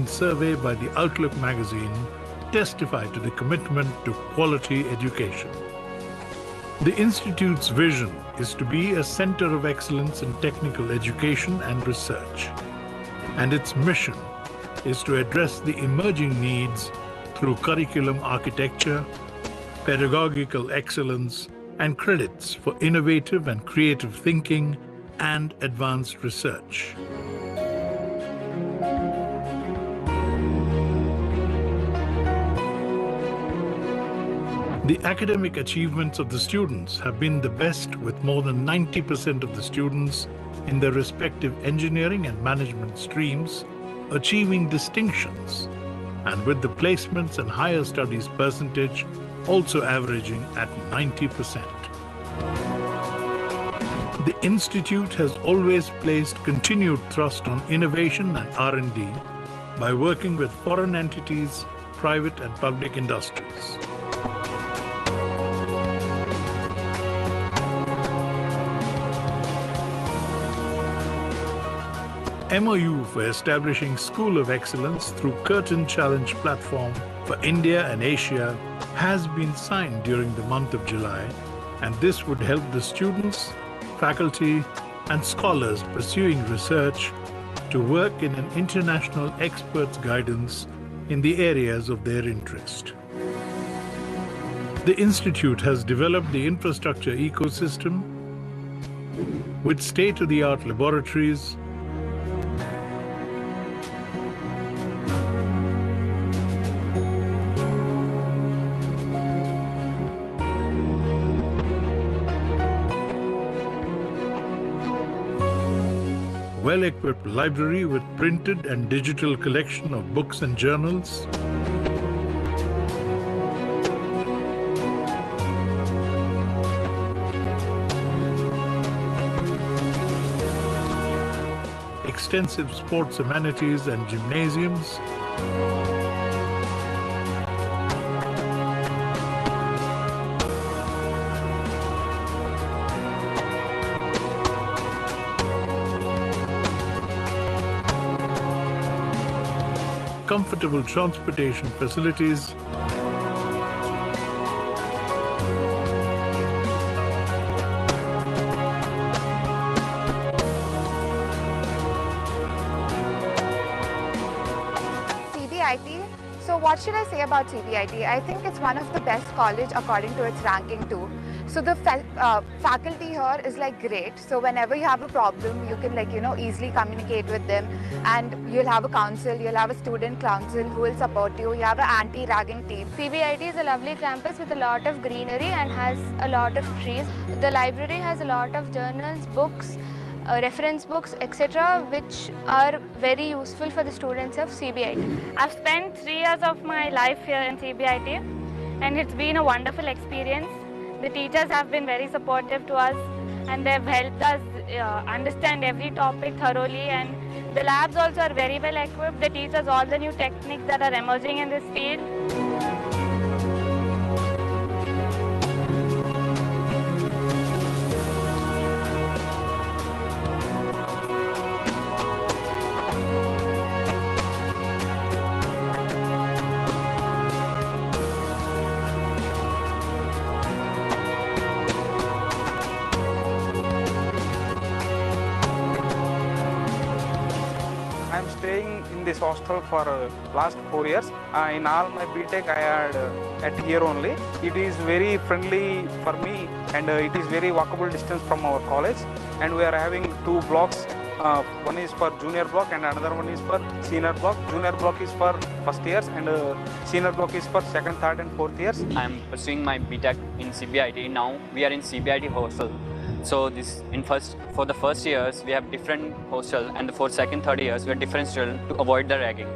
survey by the Outlook magazine testify to the commitment to quality education. The Institute's vision is to be a center of excellence in technical education and research, and its mission is to address the emerging needs through curriculum architecture, pedagogical excellence, and credits for innovative and creative thinking and advanced research. The academic achievements of the students have been the best, with more than 90% of the students in their respective engineering and management streams achieving distinctions, and with the placements and higher studies percentage also averaging at 90%. The Institute has always placed continued thrust on innovation and R&D by working with foreign entities, private and public industries. MOU for establishing School of Excellence through Curtin Challenge platform for India and Asia has been signed during the month of July, and this would help the students, faculty, and scholars pursuing research to work in an international expert's guidance in the areas of their interest. The Institute has developed the infrastructure ecosystem with state-of-the-art laboratories, well-equipped library with printed and digital collection of books and journals, extensive sports amenities and gymnasiums, comfortable transportation facilities, CBIT. So what should I say about CBIT? I think it's one of the best college according to its ranking too. So the faculty here is like great. So whenever you have a problem, you can easily communicate with them, and you'll have a council, you'll have a student council who will support you. You have an anti-ragging team. CBIT is a lovely campus with a lot of greenery and has a lot of trees. The library has a lot of journals, books, reference books, etc., which are very useful for the students of CBIT. I've spent 3 years of my life here in CBIT, and it's been a wonderful experience. The teachers have been very supportive to us, and they've helped us understand every topic thoroughly, and the labs also are very well equipped. They teach us all the new techniques that are emerging in this field. I am staying in this hostel for last 4 years. In all my BTech I had at here only. It is very friendly for me, and it is very walkable distance from our college. And we are having 2 blocks. One is for junior block and another one is for senior block. Junior block is for first years and senior block is for second, third and fourth years. I am pursuing my BTech in CBIT. Now we are in CBIT hostel. So for the first years we have different hostel, and for second, third years we have different students to avoid the ragging.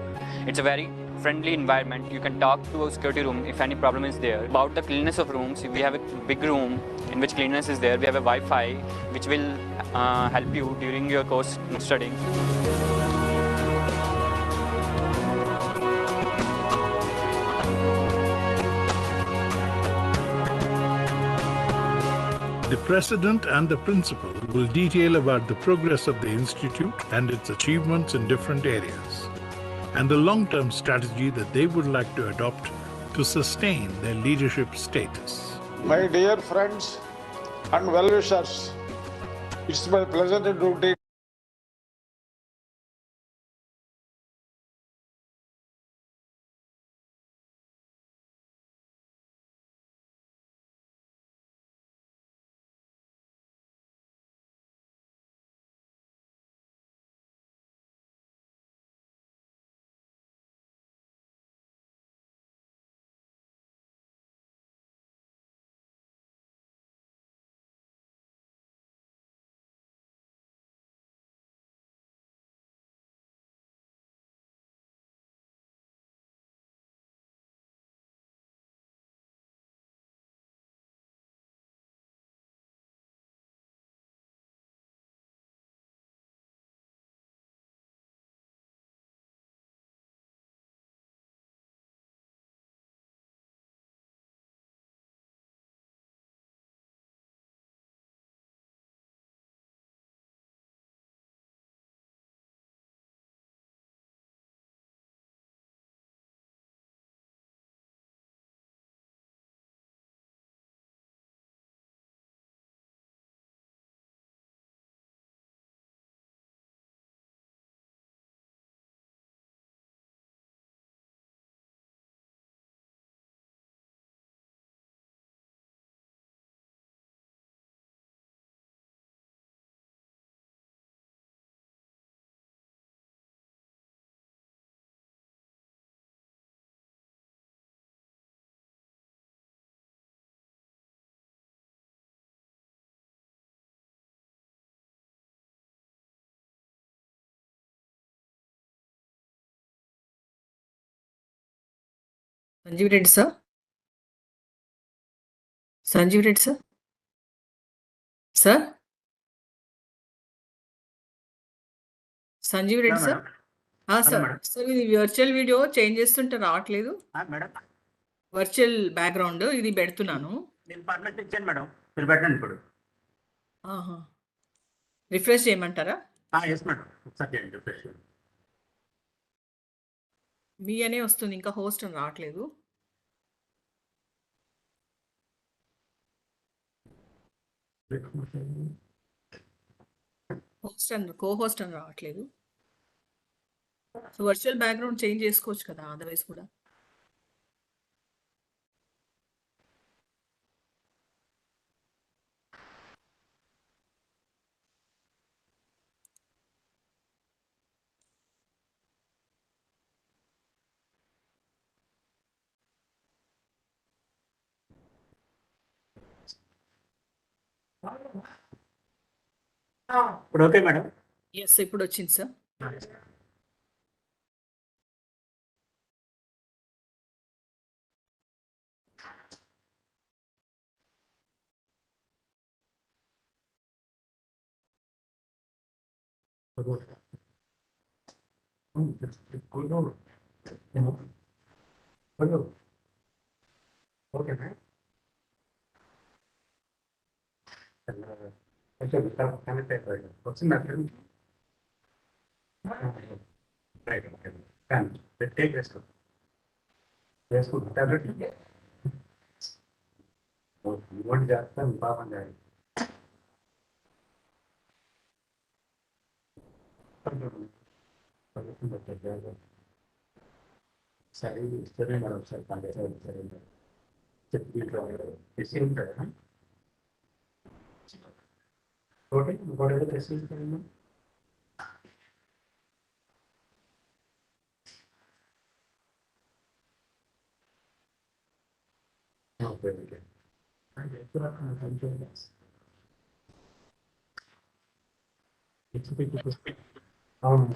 It's a very friendly environment. You can talk to a security room if any problem is there. About the cleanliness of rooms, we have a big room in which cleanliness is there. We have a Wi-Fi which will help you during your course studying. The President and the Principal will detail about the progress of the Institute and its achievements in different areas. and the long-term strategy that they would like to adopt to sustain their leadership status. My dear friends and well-wishers, it's my pleasure to take Sanjeev Reddy sir. Sanjeev Reddy sir. Sir. Sanjeev Reddy sir. Sir sir ఇది virtual video change చేస్తుంటే రావట్లేదు madam virtual background ఇది పెడుతున్నాను నేను permission ఇచ్చాను madam మీరు పెట్టండి ఇప్పుడు రిఫ్రెష్ చేయమంటారా ఎస్ మేడం ఒకసారి చేయండి రిఫ్రెష్ మీ అనే వస్తుంది ఇంకా హోస్ట్ అని రావట్లేదు హోస్ట్ అని హోస్ట్ అని రావట్లేదు సో వర్చువల్ బ్యాక్గ్రౌండ్ చేంజ్ చేసుకోవచ్చు కదా అదర్వైజ్ కూడా ఇప్పుడు ఓకే మేడం ఎస్ ఇప్పుడు వచ్చింది సార్ ఓకే మేడం కనెక్ట్ అయిపోయాడు వచ్చిందా రైట్ ఓకే కానీ టేక్ వేసుకుంటా టాబ్లెట్ ఇవ్వండి చేస్తాను పాపం చేయాలి సరే సరే మేడం ఒకసారి పండుగ సరే చెప్పి తెసి ఉంటారా ఓకే ఇంకోటి తెసి ఉంటాను ఓకే ఓకే అవును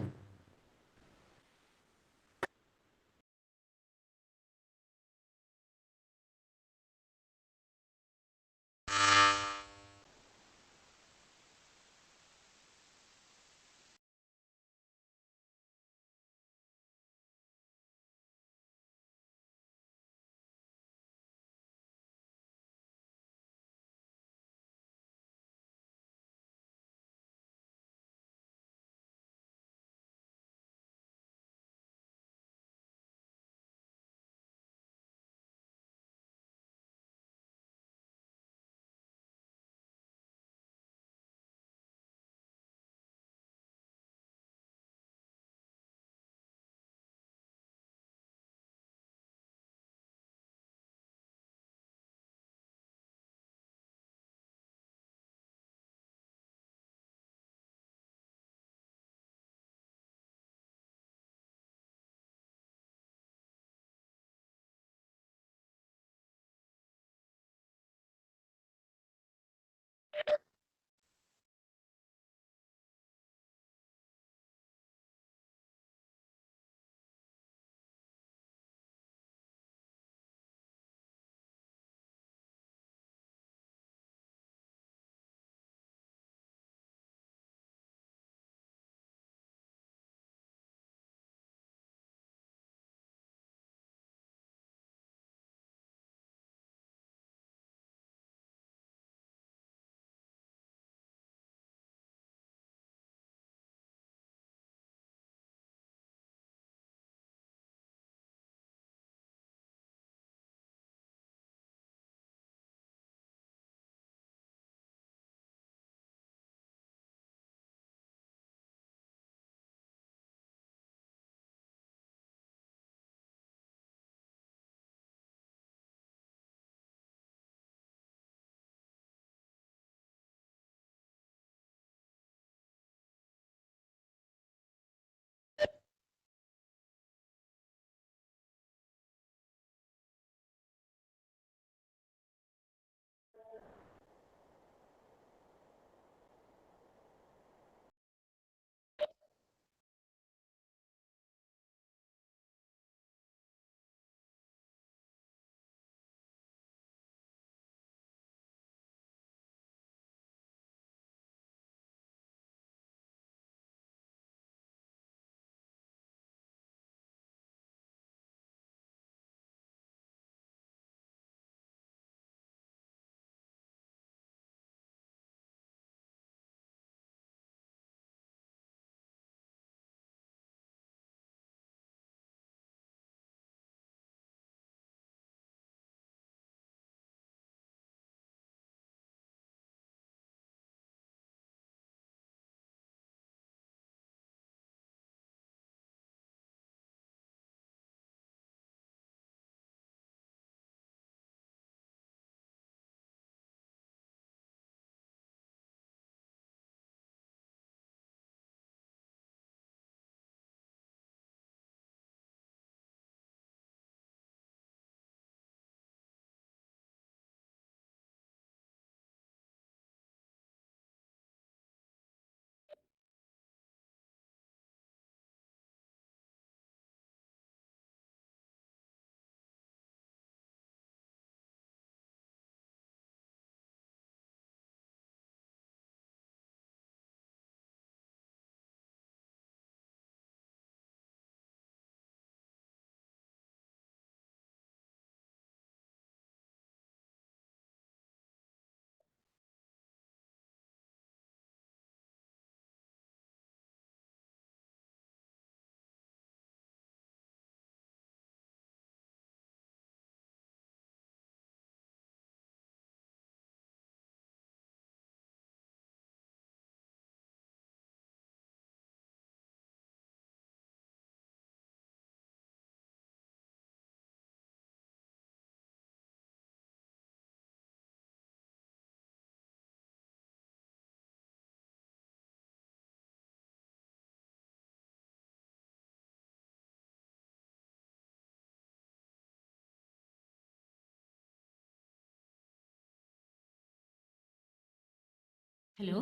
హలో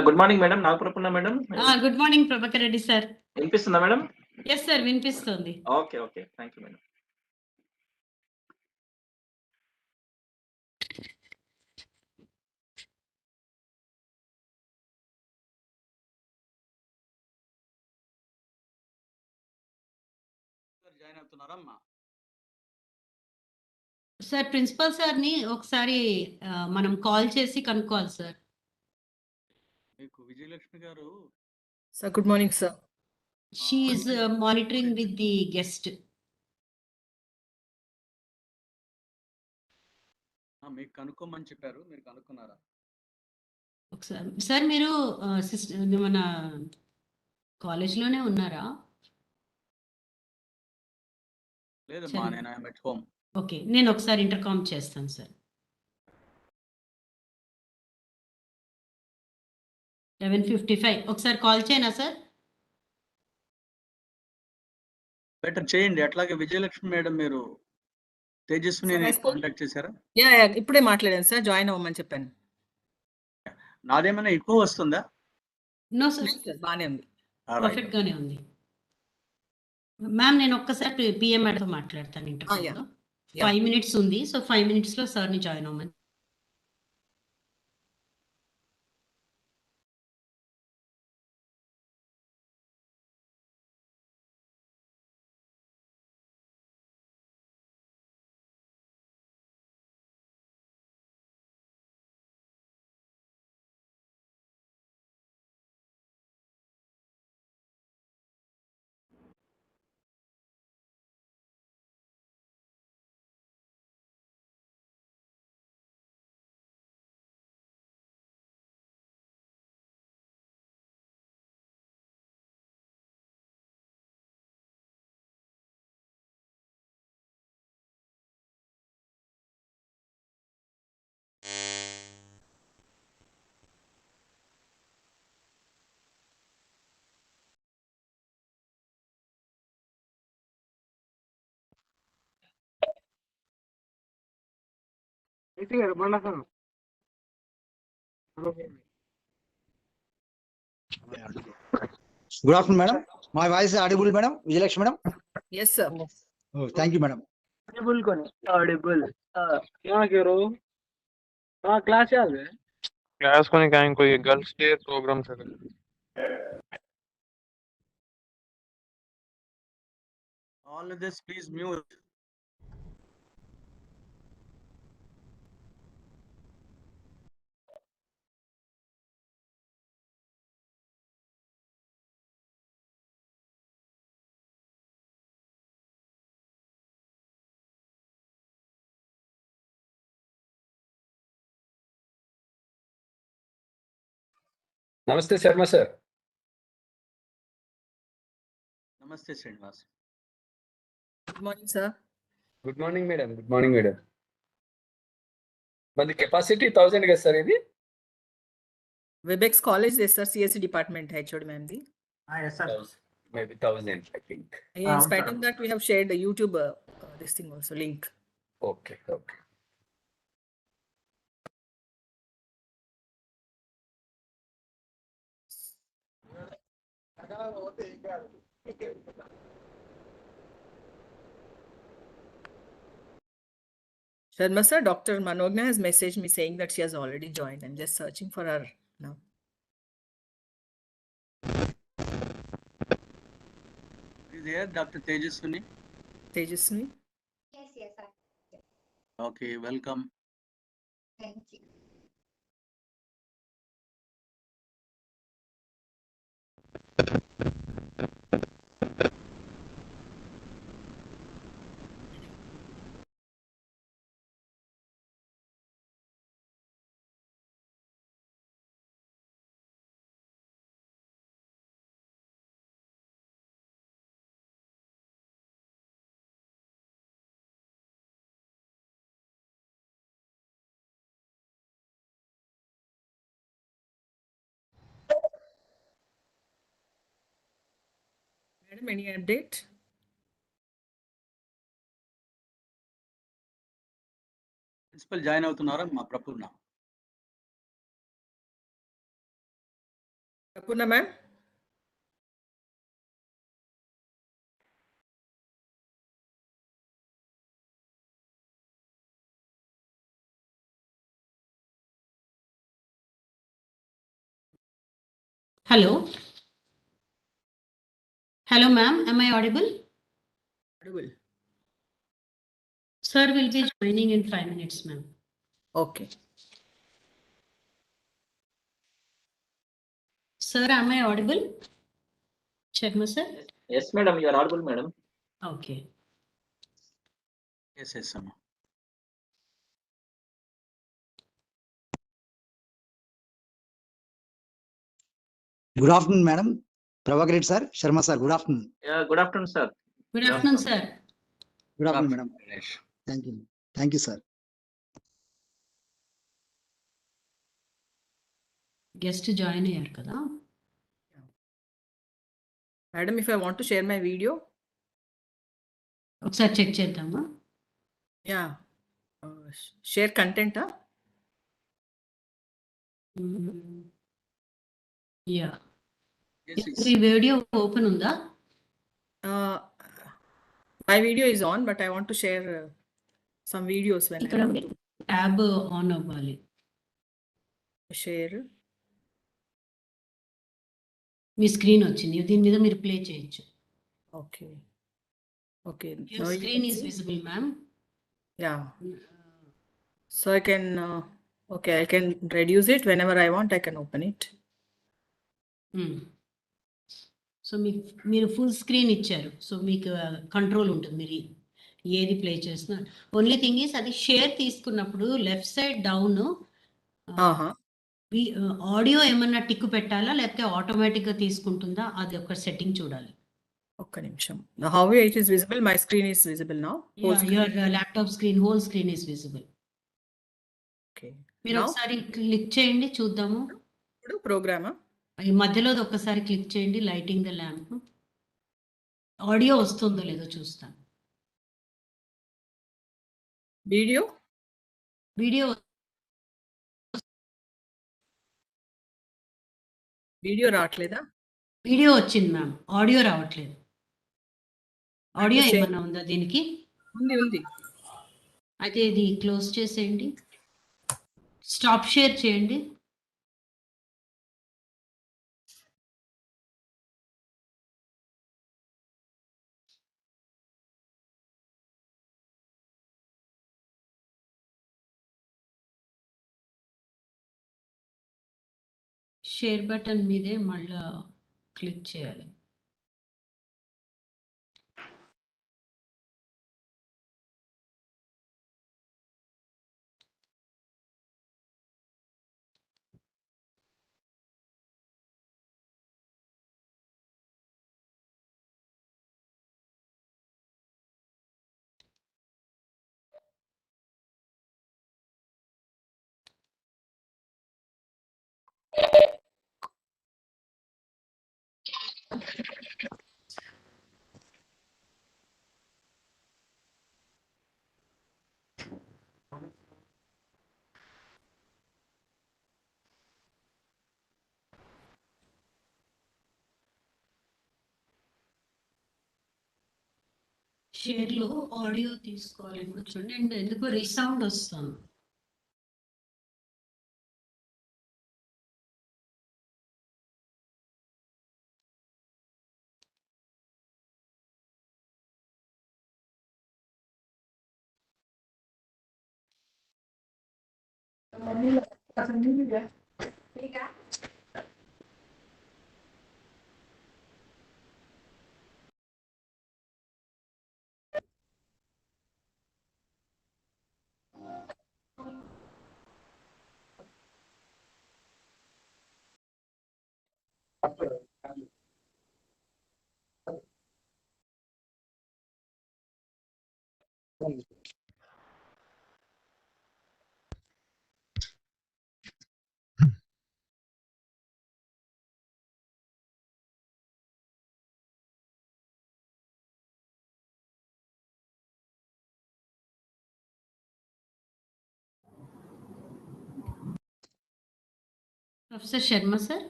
గుడ్ మార్నింగ్ మేడం. నాగపురపున్న madam. Good morning Prabhakar Reddy sir. వినిపిస్తుందా మేడం? ఎస్ సార్, వినిపిస్తుంది. Okay okay, thank you madam. Join అవుతున్నారమ్మా? సార్ ప్రిన్సిపల్ సార్ని ఒకసారి మనం కాల్ చేసి కనుక్కోవాలి సార్. మీకు విజయలక్ష్మి గారు sir good morning sir. She is monitoring with the guest. మీకు కనుక్కోమని చెప్పారు, మీరు కనుక్కున్నారా? ఒకసారి సార్ మీరు మన కాలేజ్లోనే ఉన్నారా? లేదమ్మా, నేను ఐఎమ్ ఎట్ హోమ్. ఓకే, నేను ఒకసారి ఇంటర్కామ్ చేస్తాను సార్. 11:55 ఒకసారి కాల్ చేయనా సార్? బెటర్ చేయండి. అట్లాగే విజయలక్ష్మి మేడం, మీరు తేజస్విని కాంటాక్ట్ చేశారా? యా ఇప్పుడే మాట్లాడాను సార్, జాయిన్ అవ్వమని చెప్పాను. నాదేమైనా ఎక్కువ వస్తుందా? నో సార్, బాగానే ఉంది, పర్ఫెక్ట్ గానే ఉంది. మ్యామ్ నేను ఒక్కసారి పిఎం మేడంతో మాట్లాడతాను ఇంటర్కామ్లో. 5 minutes ఉంది, సో 5 minutesలో సార్ని జాయిన్ అవ్వమని. Good afternoon, madam. My voice is audible, madam. Vijayalakshmi, madam. Yes, sir. Oh, thank you, madam. Audible kone. Audible. क्या करो? हाँ क्लास याद है? क्लास को नहीं कहीं कोई गर्ल्स डे प्रोग्राम से All of this, please mute. నమస్తే శర్మ సార్. నమస్తే Srinivas. Good morning sir. Good morning madam. Good morning madam. మనది కెపాసిటీ 1000 కదా సార్ ఇది? వెబెక్స్ కాలేజ్ దే sir, CSC department HOD ma'am ది. Yes, sir. Maybe 1000 I think. In spite of that, we have shared the YouTube this thing also link. Okay, okay. Sharma sir, Dr. Manogna has messaged me saying that she has already joined. I'm just searching for her now. Is there Dr. Tejaswini? Tejaswini? Yes, sir. Okay, welcome. Thank you. Madam, any update? Principal join అవుతున్నారా మా Prapurna? Prapurna ma'am. Hello. Hello, ma'am. Am I audible? Audible. Sir will be joining in 5 minutes, ma'am. Okay. Sir, am I audible? Sharma sir? Yes, madam, you are audible, madam. Okay. Yes, yes, అమ్మా. Good afternoon, madam. Prabhakar sir, Sharma sir, good afternoon. Yeah, good afternoon, sir. Good afternoon, sir. Good afternoon, madam. Ganesh. Thank you. Thank you, sir. Guest join అయ్యారు కదా. Madam, if I want to share my video. ఒకసారి check చేద్దామా? Yeah. Share content, huh? Yeah. Yes, yes. ఈ video open ఉందా? My video is on, but I want to share some videos when ఇక్కడ tab on అవ్వాలి. share. మీ screen వచ్చింది. దీని మీద మీరు ప్లే చేయొచ్చు. Okay. Okay. Your screen is visible, ma'am. Yeah. So I can, okay, I can reduce it whenever I want. I can open it. So మీరు full screen ఇచ్చారు. So మీకు control ఉంటుంది. మీరు ఏది ప్లే చేసినా. ఓన్లీ థింగ్ ఈస్ అది share తీసుకున్నప్పుడు left side down audio ఏమన్నా టిక్ పెట్టాలా లేకపోతే ఆటోమేటిక్గా తీసుకుంటుందా? అది ఒక సెట్టింగ్ చూడాలి. ఒక్క నిమిషం. How it is visible? My screen is visible now. Your laptop screen, whole screen is visible. Okay. మీరు ఒకసారి క్లిక్ చేయండి చూద్దాము. ఇప్పుడు ప్రోగ్రామా? ఈ మధ్యలోది ఒక్కసారి క్లిక్ చేయండి. Lighting the lamp. ఆడియో వస్తుందో లేదో చూస్తాను. వీడియో రావట్లేదా? వీడియో వచ్చింది మ్యామ్. ఆడియో రావట్లేదు. ఆడియో ఏమన్నా ఉందా దీనికి? ఉంది. అయితే ఇది క్లోజ్ చేసేయండి. స్టాప్ షేర్ చేయండి. షేర్ బటన్ మీదే మళ్ళా క్లిక్ చేయాలి. షేర్లో ఆడియో తీసుకోవాలి. ఇప్పుడు చూడండి ఎందుకు రీసౌండ్ వస్తుంది. Professor Sharma, sir.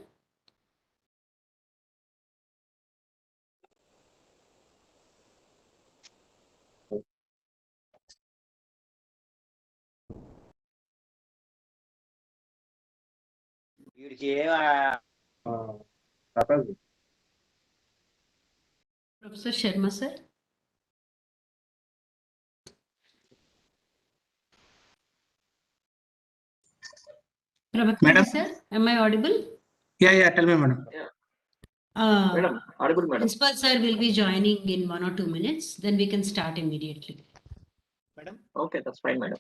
Professor Sharma, sir. Madam? Sir, am I audible? Yeah, tell me, madam. Madam, audible, madam. Principal sir will be joining in 1 or 2 minutes. Then we can start immediately. Madam? Okay, that's fine, madam.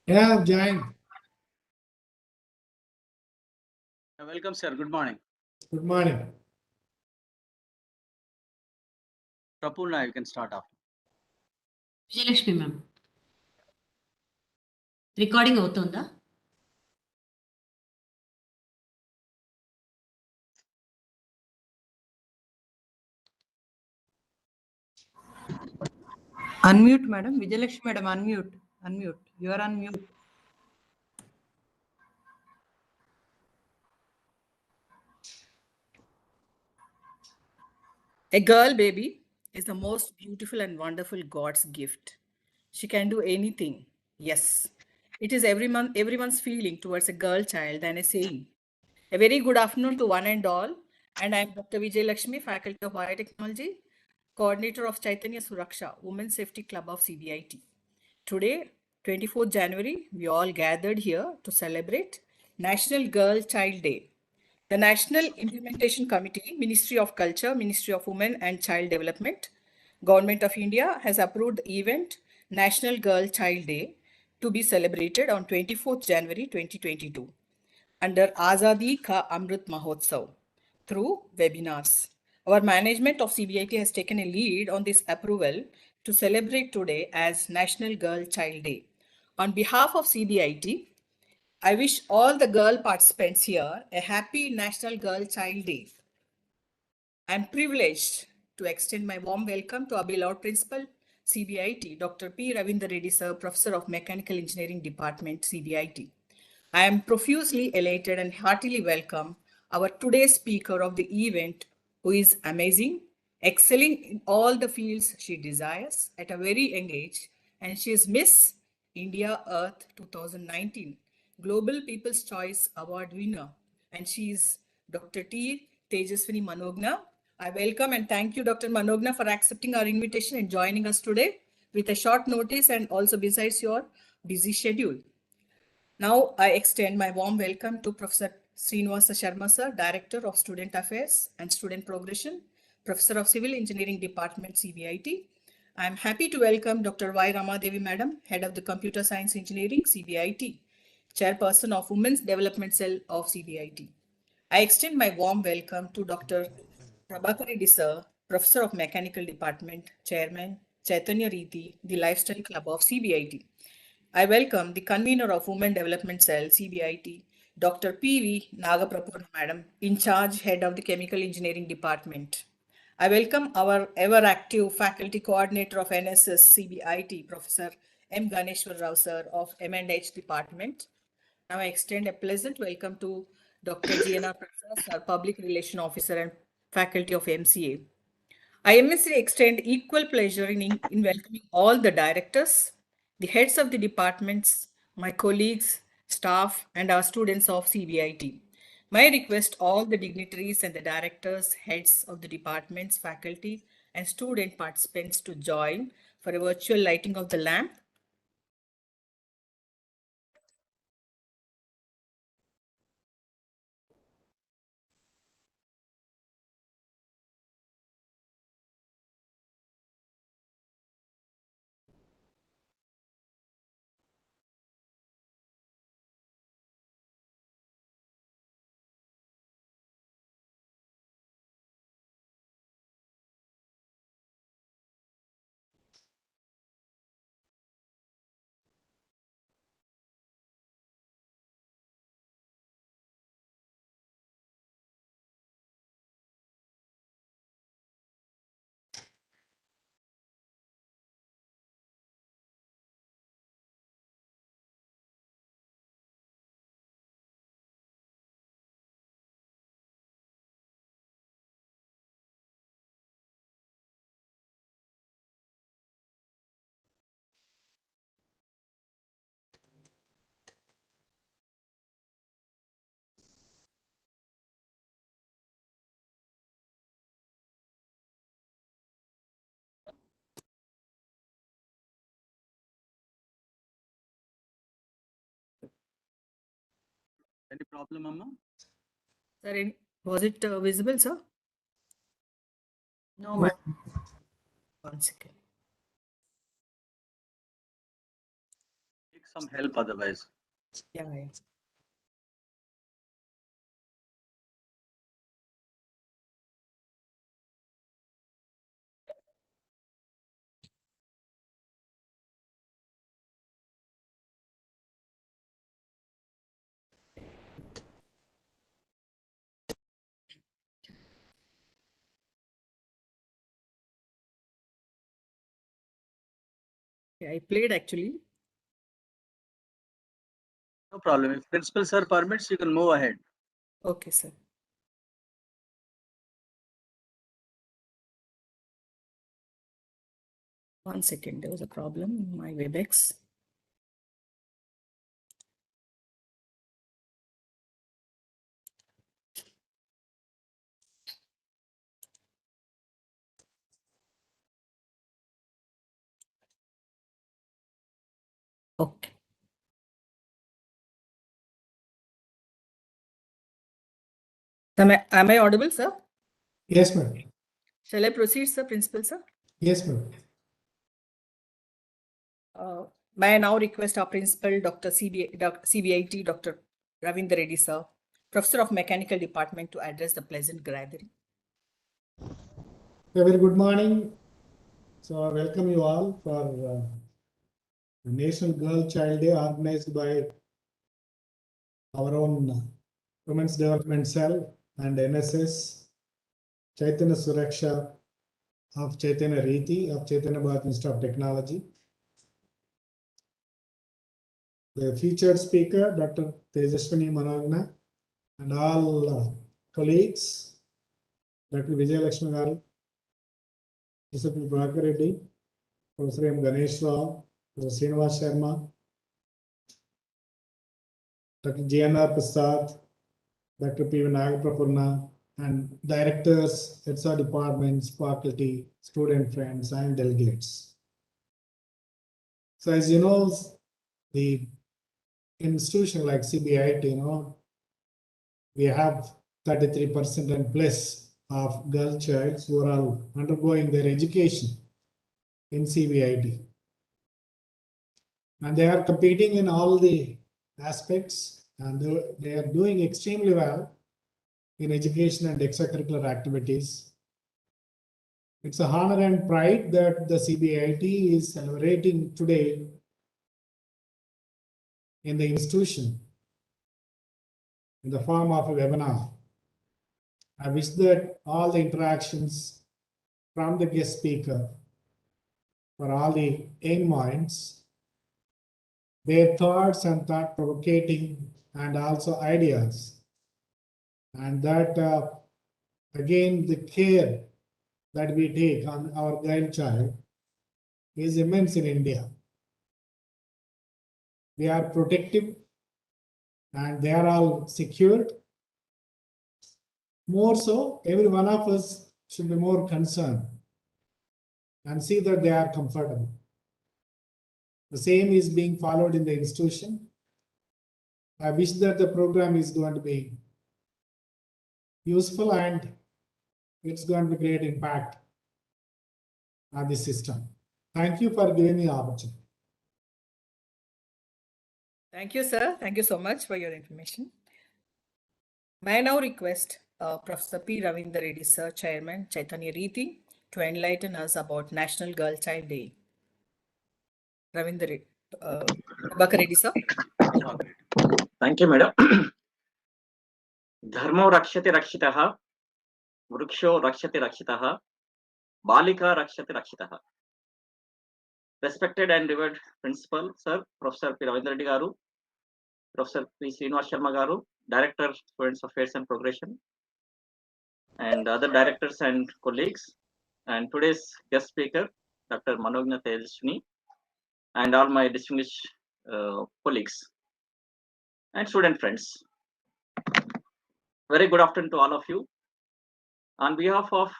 Yeah, join. Welcome, sir. Good morning. Good morning. Prapurna, you can start off. Vijayalakshmi ma'am. Recording అవుతుందా? Unmute, madam. Vijayalakshmi, madam, unmute. Unmute. You are on mute. A girl baby is the most beautiful and wonderful God's gift. She can do anything. Yes. It is everyone's feeling towards a girl child and a saying. A very good afternoon to one and all. And I am Dr. Vijay Lakshmi, Faculty of Biotechnology, Coordinator of Chaitanya Suraksha, Women's Safety Club of CBIT. Today, 24th January, we all gathered here to celebrate National Girl Child Day. The National Implementation Committee, Ministry of Culture, Ministry of Women and Child Development, Government of India has approved the event National Girl Child Day to be celebrated on 24th January 2022 under Azadi Ka Amrit Mahotsav through webinars. Our management of CBIT has taken a lead on this approval to celebrate today as National Girl Child Day. On behalf of CBIT, I wish all the girl participants here a happy National Girl Child Day. I am privileged to extend my warm welcome to our beloved principal, CBIT, Dr. P. Ravindra Reddy Sir, Professor of Mechanical Engineering Department, CBIT. I am profusely elated and heartily welcome our today's speaker of the event, who is amazing, excelling in all the fields she desires at a very young age, and she is Miss India Earth 2019 Global People's Choice Award winner, and she is Dr. T. Tejaswini Manogna. I welcome and thank you, Dr. Manogna, for accepting our invitation and joining us today with a short notice and also besides your busy schedule. Now I extend my warm welcome to Professor Srinivasa Sharma Sir, Director of Student Affairs and Student Progression, Professor of Civil Engineering Department, CBIT. I am happy to welcome Dr. Y. Ramadevi Madam, Head of the Computer Science Engineering, CBIT, Chairperson of Women's Development Cell of CBIT. I extend my warm welcome to Dr. Prabhakar Reddy Sir, Professor of Mechanical Department, Chairman, Chaitanya Riti, the Lifestyle Club of CBIT. I welcome the convener of Women Development Cell, CBIT, Dr. P.V. Nagaprapurna Madam, in charge head of the Chemical Engineering Department. I welcome our ever-active faculty coordinator of NSS, CBIT, Professor M. Ganeshwar Rao Sir of M&H Department. Now I extend a pleasant welcome to Dr. GNR Prasad, our Public Relation Officer and Faculty of MCA. I immensely extend equal pleasure in welcoming all the directors, the heads of the departments, my colleagues, staff, and our students of CBIT. May I request all the dignitaries and the directors, heads of the departments, faculty, and student participants to join for a virtual lighting of the lamp. Any problem, Amma? Sir, was it visible, sir? No, ma'am. 1 second. Take some help otherwise. Yeah. I played actually. No problem. If principal sir permits, you can move ahead. Okay, sir. One second, there was a problem in my WebEx. Okay. Am I audible, sir? Yes, ma'am. Shall I proceed, sir, principal, sir? Yes, ma'am. May I now request our principal, Dr. CBIT, Dr. Ravindra Reddy, sir, Professor of Mechanical Department, to address the pleasant gathering. A very good morning. So I welcome you all for the National Girl Child Day organized by our own Women's Development Cell and NSS, Chaitanya Suraksha of Chaitanya Riti of Chaitanya Bharat Institute of Technology. The featured speaker, Dr. Tejaswini Manogna, and all colleagues, Dr. Vijay Lakshmi Garu, Mr. Prabhakar Reddy, Professor M. Ganesh Rao, Professor Srinivas Sharma, Dr. GNR Prasad, Dr. P. Nagaprapurna, and directors, heads of departments, faculty, student friends, and delegates. So as you know, the institution like CBIT, we have 33% and plus of girl childs who are all undergoing their education in CBIT. And they are competing in all the aspects, and they are doing extremely well in education and extracurricular activities. It's a honor and pride that the CBIT is celebrating today in the institution in the form of a webinar. I wish that all the interactions from the guest speaker for all the young minds, their thoughts and thought-provoking and also ideas, and that again the care that we take on our girl child is immense in India. We are protective and they are all secured. More so, every one of us should be more concerned and see that they are comfortable. The same is being followed in the institution. I wish that the program is going to be useful and it's going to create impact on the system. Thank you for giving me the opportunity. Thank you, sir. Thank you so much for your information. May I now request Professor P. Ravindra Reddy, sir, Chairman, Chaitanya Riti, to enlighten us about National Girl Child Day. Ravindra Reddy, Prabhakar Reddy, sir. Thank you, madam. Dharmo rakshati rakshitaha, vriksho rakshati rakshitaha, balika rakshati rakshitaha. Respected and revered Principal, Sir, Professor P. Ravindra Reddy Garu, Professor P. Srinivas Sharma Garu, Director, Students Affairs and Progression, and other directors and colleagues, and today's guest speaker, Dr. Manogna Tejaswini, and all my distinguished colleagues and student friends. Very good afternoon to all of you. On behalf of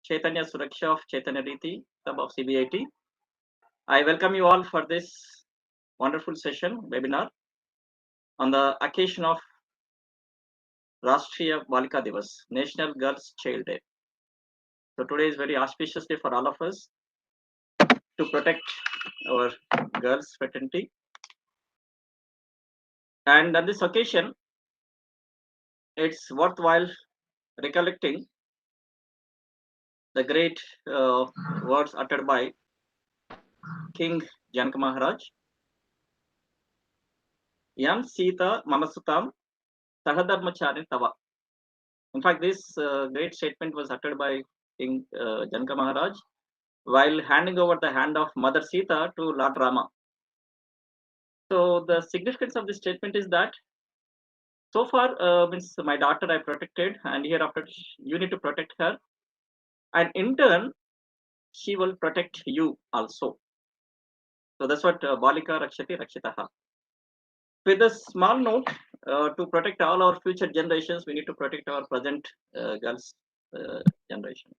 Chaitanya Suraksha of Chaitanya Riti, Club of CBIT, I welcome you all for this wonderful session, webinar. on the occasion of Rashtriya Balika Divas, National Girls Child Day. So today is very auspicious day for all of us to protect our girls' fraternity. And on this occasion, it's worthwhile recollecting the great words uttered by King Janaka Maharaj. Yam Sita Mamasutam Sahadharmachari Tava. In fact, this great statement was uttered by King Janaka Maharaj while handing over the hand of Mother Sita to Lord Rama. So the significance of this statement is that so far means my daughter I protected, and hereafter you need to protect her, and in turn she will protect you also. So that's what Balika Rakshati Rakshitaha. With a small note, to protect all our future generations, we need to protect our present girls generation.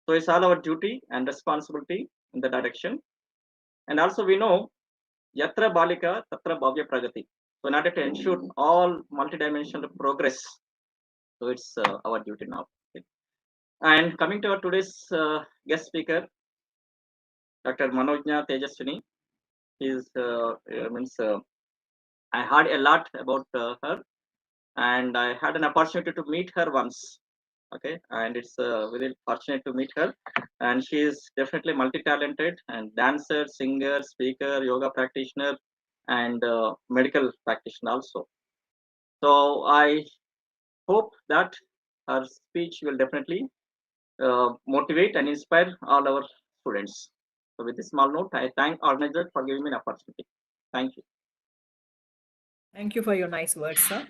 So it's all our duty and responsibility in the direction. And also we know Yatra Balika Tatra Bhavya Pragati. So in order to ensure all multidimensional progress, so it's our duty now. Okay. And coming to our today's guest speaker, Dr. Manojna Tejaswini. Is means I heard a lot about her, and I had an opportunity to meet her once. Okay, and it's very fortunate to meet her, and she is definitely multi-talented and dancer, singer, speaker, yoga practitioner, and medical practitioner also. So I hope that her speech will definitely motivate and inspire all our students. So with this small note, I thank organizer for giving me an opportunity. Thank you. Thank you for your nice words, sir.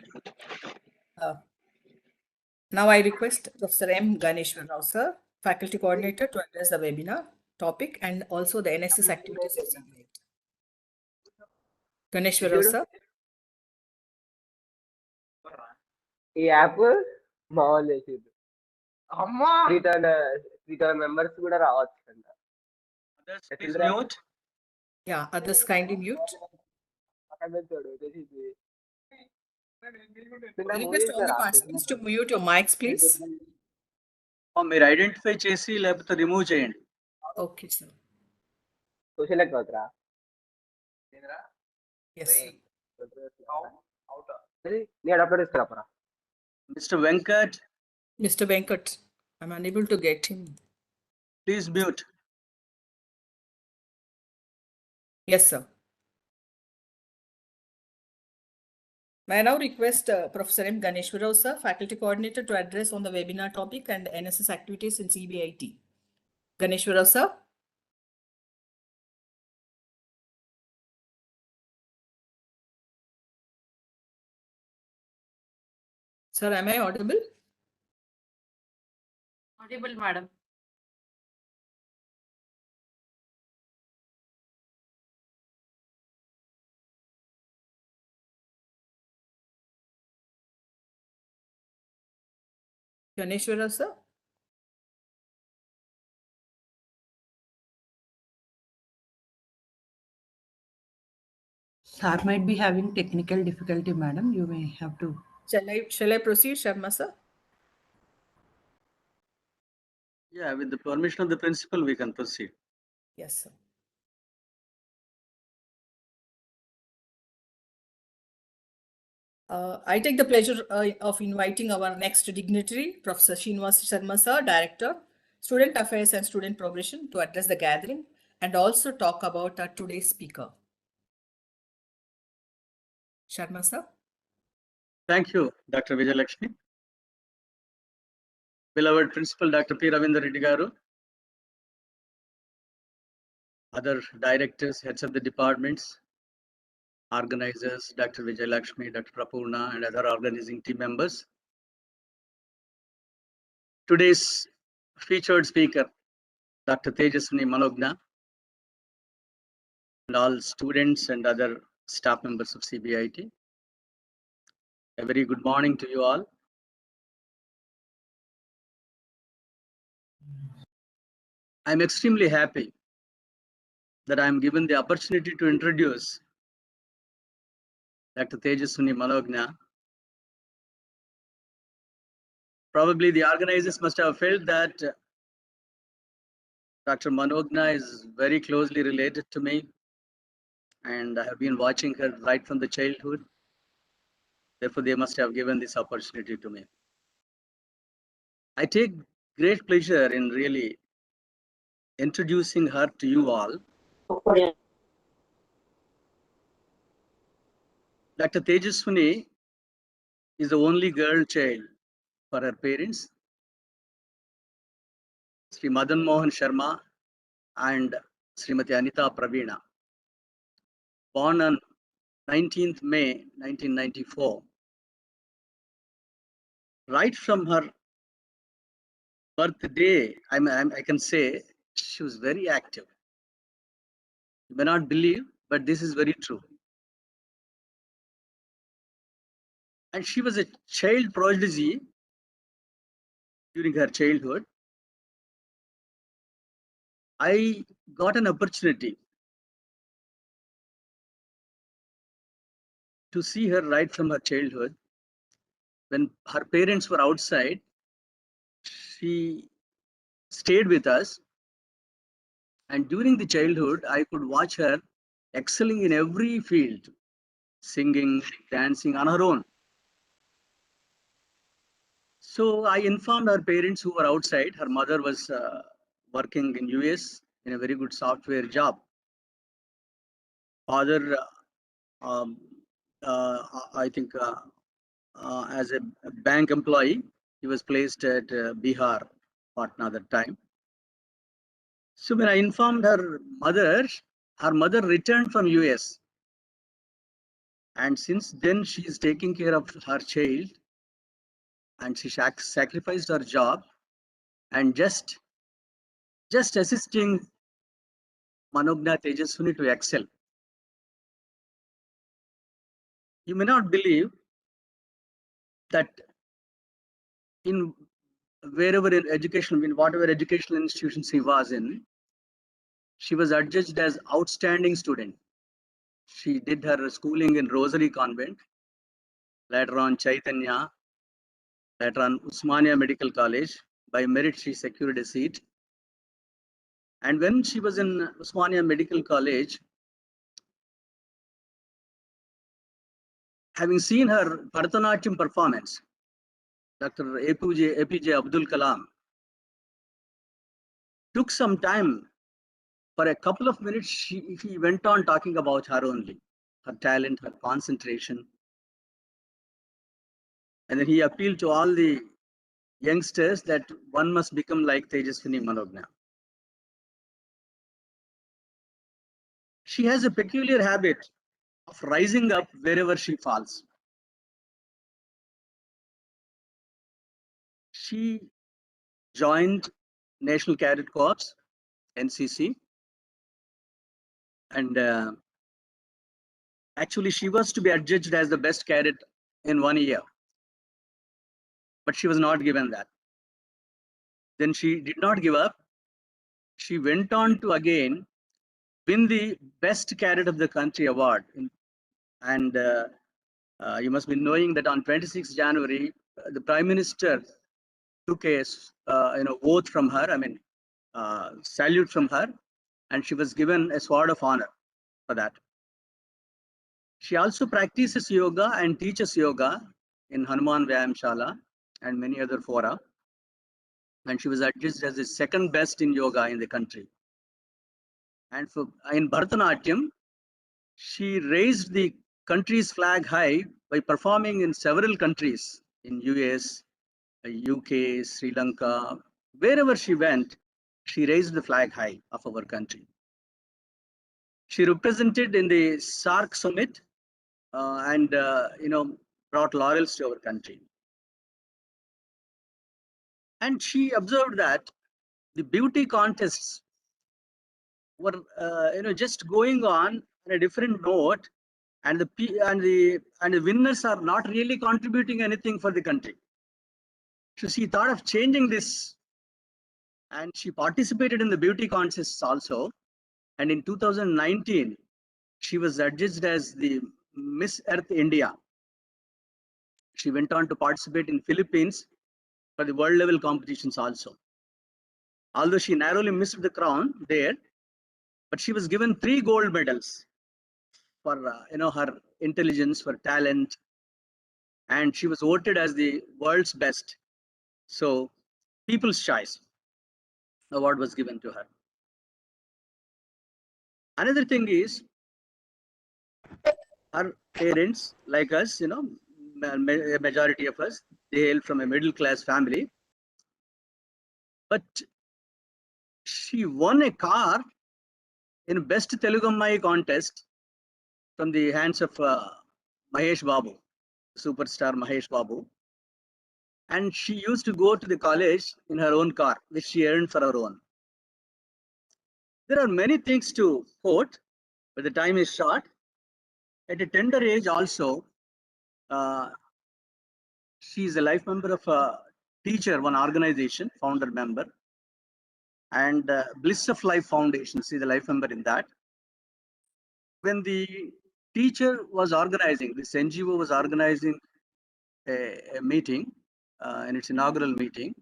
Now I request Professor M. Ganeshwar Rao, sir, Faculty Coordinator, to address the webinar topic and also the NSS activities at CBIT. Ganeshwar Rao, sir. ఈ app మామూలు చేసేది three members కూడా రావచ్చు అంట. Yeah, others kindly mute. Request all the participants to mute your mics, please. మీరు identify చేసి లేకపోతే remove చేయండి. Okay, sir. సోషల్ అవుతారా? Yes. నేను అప్లోడ్ ఇస్తారా? Mr. Venkat. Mr. Venkat, I'm unable to get him. Please mute. Yes, sir. May I now request Professor M. Ganeshwar Rao, sir, Faculty Coordinator, to address on the webinar topic and NSS activities in CBIT. Ganeshwar Rao, sir. Sir, am I audible? Audible, madam. Ganeshwar Rao, sir. Sir might be having technical difficulty, madam. You may have to. Shall I proceed, Sharma, sir? Yeah, with the permission of the principal, we can proceed. Yes, sir. I take the pleasure of inviting our next dignitary, Professor Srinivas Sharma, sir, Director, Student Affairs and Student Progression, to address the gathering and also talk about our today's speaker. Sharma, sir. Thank you, Dr. Vijayalakshmi. Beloved Principal Dr. P. Ravindra Reddy Garu, other directors, heads of the departments, organizers, Dr. Vijayalakshmi, Dr. Prapurna, and other organizing team members. Today's featured speaker, Dr. Tejaswini Manogna, and all students and other staff members of CBIT. A very good morning to you all. I'm extremely happy that I'm given the opportunity to introduce Dr. Tejaswini Manogna. Probably the organizers must have felt that Dr. Manogna is very closely related to me, and I have been watching her right from the childhood. Therefore, they must have given this opportunity to me. I take great pleasure in really introducing her to you all. Dr. Tejaswini is the only girl child for her parents, Sri Madan Mohan Sharma and Srimati Anita Praveena. Born on 19th May 1994. Right from her birthday, I can say she was very active. You may not believe, but this is very true. And she was a child prodigy during her childhood. I got an opportunity to see her right from her childhood. When her parents were outside, she stayed with us. And during the childhood, I could watch her excelling in every field, singing, dancing on her own. So I informed her parents who were outside. Her mother was working in US in a very good software job. Father, I think as a bank employee, he was placed at Bihar, Patna at that time. So when I informed her mother returned from US. And since then, she is taking care of her child, and she sacrificed her job and just assisting Manogna Tejaswini to excel. You may not believe that in wherever in education, in whatever educational institutions she was in, she was adjudged as outstanding student. She did her schooling in Rosary Convent, later on Chaitanya, later on Usmania Medical College. By merit, she secured a seat. And when she was in Usmania Medical College, having seen her Bharatanatyam performance, Dr. APJ Abdul Kalam took some time. For a couple of minutes, he went on talking about her only, her talent, her concentration. And then he appealed to all the youngsters that one must become like Tejaswini Manogna. She has a peculiar habit of rising up wherever she falls. She joined National Cadet Corps, NCC, and actually she was to be adjudged as the best cadet in 1 year, but she was not given that. Then she did not give up. She went on to again win the best cadet of the country award. And you must be knowing that on 26 January, the Prime Minister took a oath from her, salute from her, and she was given a sword of honor for that. She also practices yoga and teaches yoga in Hanuman Vyayam Shala and many other fora. And she was adjudged as the second best in yoga in the country. And in Bharatanatyam, she raised the country's flag high by performing in several countries in US, UK, Sri Lanka. Wherever she went, she raised the flag high of our country. She represented in the SAARC summit and brought laurels to our country. And she observed that the beauty contests were just going on a different note, and the winners are not really contributing anything for the country. So she thought of changing this, and she participated in the beauty contests also. And in 2019, she was adjudged as the Miss Earth India. She went on to participate in Philippines for the world level competitions also. Although she narrowly missed the crown there, but she was given 3 gold medals for her intelligence, for talent, and she was voted as the world's best. So, People's Choice Award was given to her. Another thing is, her parents, like us, a majority of us, they hail from a middle class family, but she won a car in Best Telugu Ammayi contest from the hands of Mahesh Babu, superstar Mahesh Babu. And she used to go to the college in her own car, which she earned for her own. There are many things to quote, but the time is short. At a tender age also, she is a life member of a Teacher One organization, founder member, and Bliss of Life Foundation. She is a life member in that. When the teacher was organizing, this NGO was organizing a meeting, in its inaugural meeting,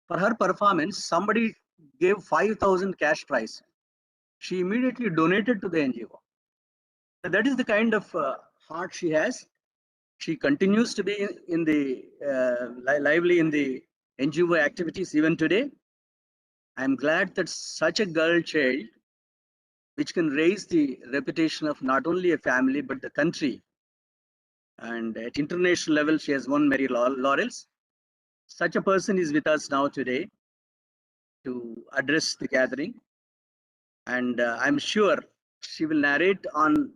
for her performance, somebody gave 5,000 cash prize. She immediately donated to the NGO. That is the kind of heart she has. She continues to be in the lively in the NGO activities even today. I'm glad that such a girl child, which can raise the reputation of not only a family but the country, and at international level, she has won many laurels. Such a person is with us now today to address the gathering, and I'm sure she will narrate on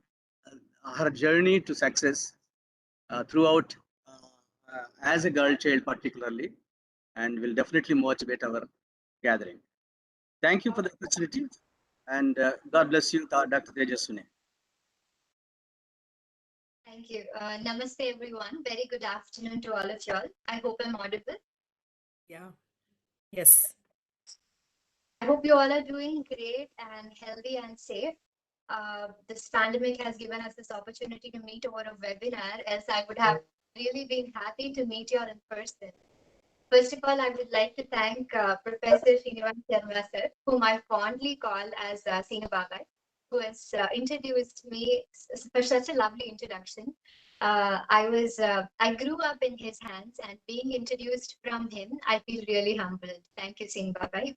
her journey to success throughout as a girl child particularly, and will definitely motivate our gathering. Thank you for the opportunity, and God bless you, Dr. Tejaswini. Thank you. Namaste, everyone. Very good afternoon to all of y'all. I hope I'm audible. Yeah. Yes. I hope you all are doing great and healthy and safe. This pandemic has given us this opportunity to meet over a webinar, else I would have really been happy to meet you all in person. First of all, I would like to thank Professor Srinivas Sharma sir, whom I fondly call as Sinu Babai, who has introduced me for such a lovely introduction. I grew up in his hands, and being introduced from him, I feel really humbled. Thank you, Sinu Babai.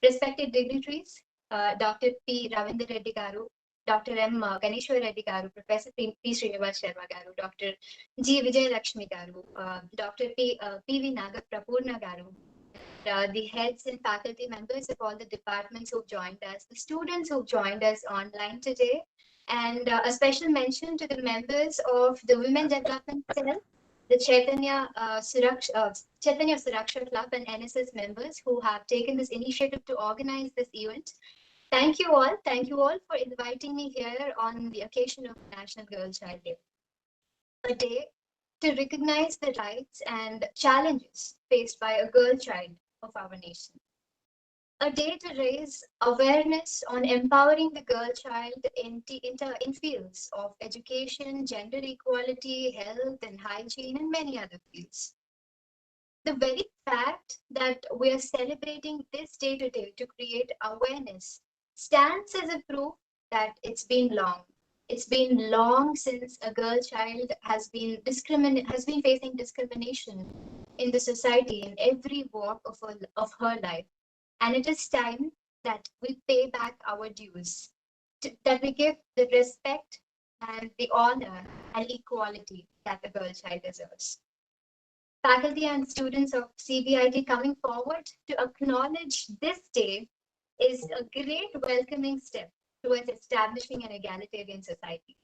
Respected dignitaries, Dr. P. Ravindra Reddy Garu, Dr. M. Ganeshwar Reddy Garu, Professor P. Srinivas Sharma Garu, Dr. G. Vijay Lakshmi Garu, Dr. P.V. Nagaprapurna Garu, the heads and faculty members of all the departments who've joined us, the students who've joined us online today, and a special mention to the members of the Women Development Cell, the Chaitanya Suraksha Club and NSS members who have taken this initiative to organize this event. Thank you all for inviting me here on the occasion of National Girl Child Day. A day to recognize the rights and challenges faced by a girl child of our nation. A day to raise awareness on empowering the girl child in fields of education, gender equality, health and hygiene, and many other fields. The very fact that we are celebrating this day today to create awareness stands as a proof that it's been long. It's been long since a girl child has been facing discrimination in the society in every walk of her life. And it is time that we pay back our dues, that we give the respect and the honor and equality that the girl child deserves. Faculty and students of CBIT coming forward to acknowledge this day is a great welcoming step towards establishing an egalitarian society.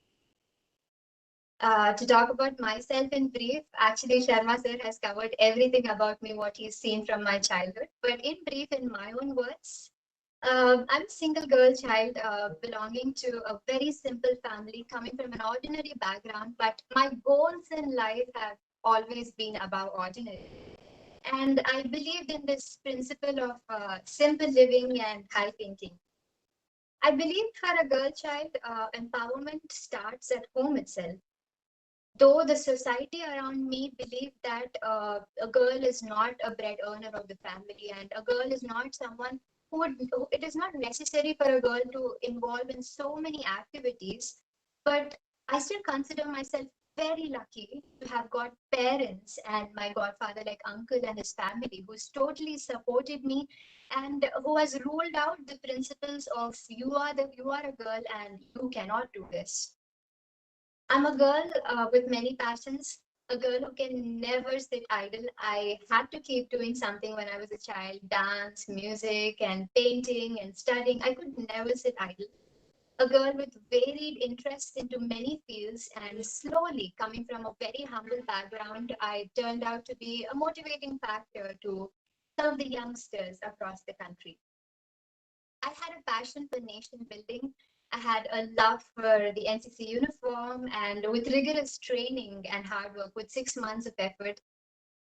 To talk about myself in brief, actually Sharma sir has covered everything about me, what he's seen from my childhood. But in brief, in my own words, I'm a single girl child belonging to a very simple family, coming from an ordinary background, but my goals in life have always been above ordinary. And I believed in this principle of simple living and high thinking. I believe for a girl child, empowerment starts at home itself. Though the society around me believed that a girl is not a bread earner of the family, and a girl is not someone it is not necessary for a girl to involve in so many activities. But I still consider myself very lucky to have got parents and my godfather, like uncle and his family, who's totally supported me and who has ruled out the principles of you are a girl and you cannot do this. I'm a girl with many passions, a girl who can never sit idle. I had to keep doing something when I was a child: dance, music, and painting and studying. I could never sit idle. A girl with varied interests into many fields, and slowly, coming from a very humble background, I turned out to be a motivating factor to some of the youngsters across the country. I had a passion for nation building. I had a love for the NCC uniform, and with rigorous training and hard work, with 6 months of effort,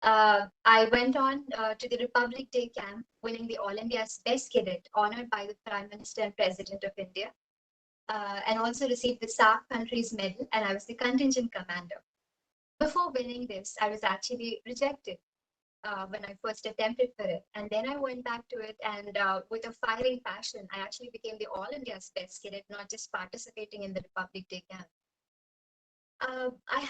I went on to the Republic Day camp, winning the All India's Best Cadet, honored by the Prime Minister and President of India, and also received the SAARC country's medal, and I was the contingent commander. Before winning this, I was actually rejected when I first attempted for it. And then I went back to it, and with a fiery passion, I actually became the All India's Best Cadet, not just participating in the Republic Day camp. I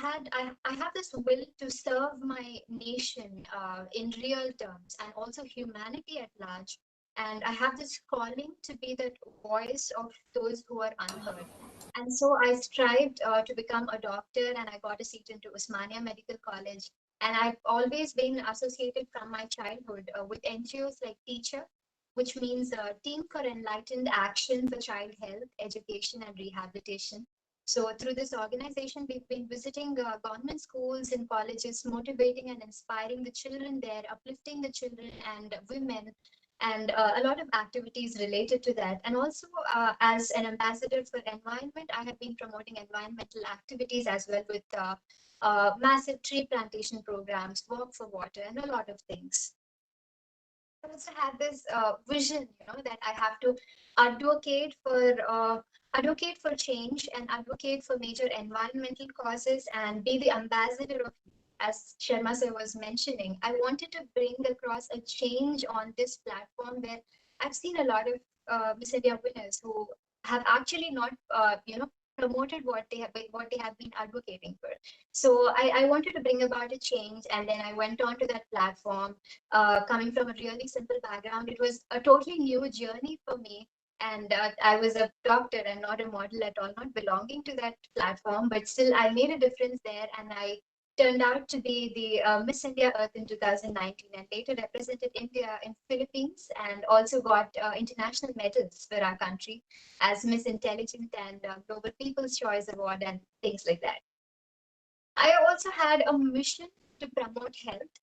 have this will to serve my nation in real terms, and also humanity at large. And I have this calling to be the voice of those who are unheard. And so I strived to become a doctor, and I got a seat into Osmania Medical College. And I've always been associated from my childhood with NGOs like Teacher, which means Team for Enlightened Action for Child Health, Education, and Rehabilitation. So through this organization, we've been visiting government schools and colleges, motivating and inspiring the children there, uplifting the children and women, and a lot of activities related to that. And also as an ambassador for environment, I have been promoting environmental activities as well with massive tree plantation programs, walk for water, and a lot of things. I also had this vision, that I have to advocate for change and advocate for major environmental causes and be the ambassador of, as Sharma sir was mentioning. I wanted to bring across a change on this platform where I've seen a lot of Miss India winners who have actually not, promoted what they have been advocating for. So I wanted to bring about a change, and then I went on to that platform. Coming from a really simple background, it was a totally new journey for me. And I was a doctor and not a model at all, not belonging to that platform, but still I made a difference there, and I turned out to be the Miss India Earth in 2019, and later represented India in Philippines, and also got international medals for our country as Miss Intelligent and Global People's Choice Award and things like that. I also had a mission to promote health,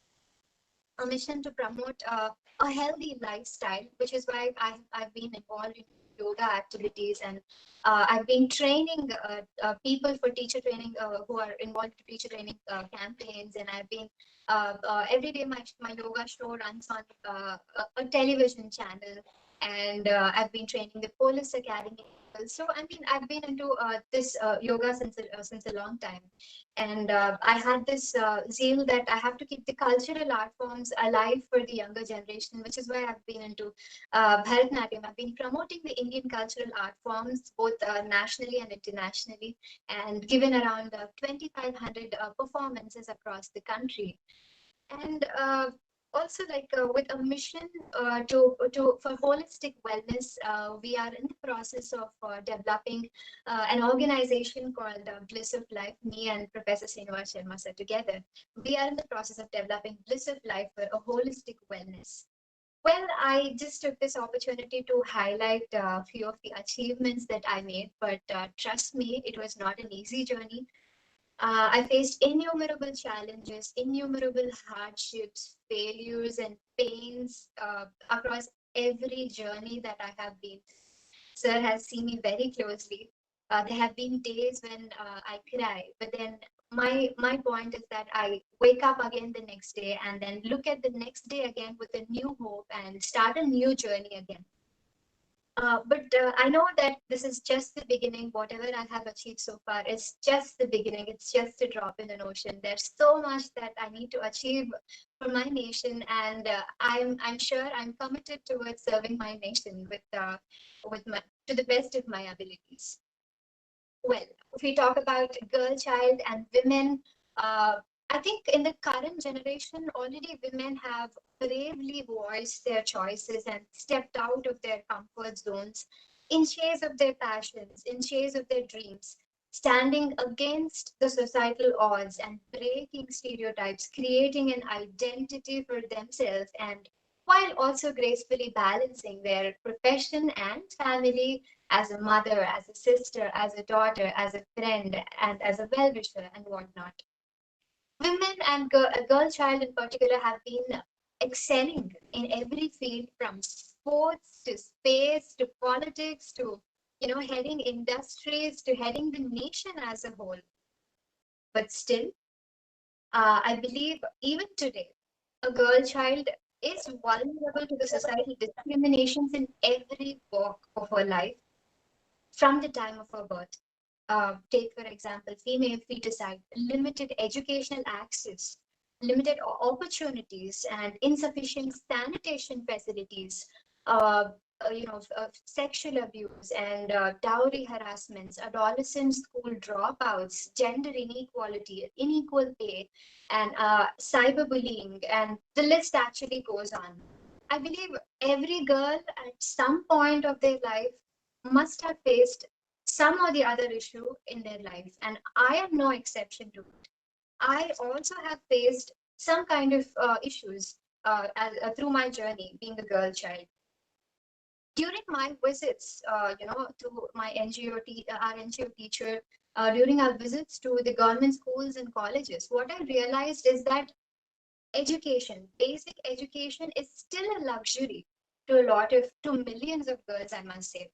a mission to promote a healthy lifestyle, which is why I've been involved in yoga activities, and I've been training people for teacher training who are involved in teacher training campaigns, and I've been every day my yoga show runs on a television channel, and I've been training the Police Academy. So I mean, I've been into this yoga since a long time, and I had this zeal that I have to keep the cultural art forms alive for the younger generation, which is why I've been into Bharatanatyam. I've been promoting the Indian cultural art forms both nationally and internationally, and given around 2,500 performances across the country. And also, with a mission for holistic wellness, we are in the process of developing an organization called Bliss of Life. Me and Professor Srinivas Sharma sir together, we are in the process of developing Bliss of Life for a holistic wellness. Well, I just took this opportunity to highlight a few of the achievements that I made, but trust me, it was not an easy journey. I faced innumerable challenges, innumerable hardships, failures, and pains across every journey that I have been. Sir has seen me very closely. There have been days when I cry, but then my point is that I wake up again the next day and then look at the next day again with a new hope and start a new journey again. But I know that this is just the beginning. Whatever I have achieved so far is just the beginning. It's just a drop in an ocean. There's so much that I need to achieve for my nation, and I'm sure I'm committed towards serving my nation with my to the best of my abilities. Well, if we talk about girl child and women, I think in the current generation, already women have bravely voiced their choices and stepped out of their comfort zones in chase of their passions, in chase of their dreams, standing against the societal odds and breaking stereotypes, creating an identity for themselves, and while also gracefully balancing their profession and family as a mother, as a sister, as a daughter, as a friend, and as a well-wisher and whatnot. Women and a girl child in particular have been excelling in every field from sports to space to politics to heading industries to heading the nation as a whole. But still, I believe even today, a girl child is vulnerable to the societal discriminations in every walk of her life from the time of her birth. Take, for example, female feticide, limited educational access, limited opportunities, and insufficient sanitation facilities, sexual abuse and dowry harassments, adolescent school dropouts, gender inequality, unequal pay, and cyberbullying, and the list actually goes on. I believe every girl at some point of their life must have faced some or the other issue in their life, and I am no exception to it. I also have faced some kind of issues through my journey being a girl child. During my visits, to my our NGO teacher, during our visits to the government schools and colleges, what I realized is that education, basic education, is still a luxury to millions of girls, I must say.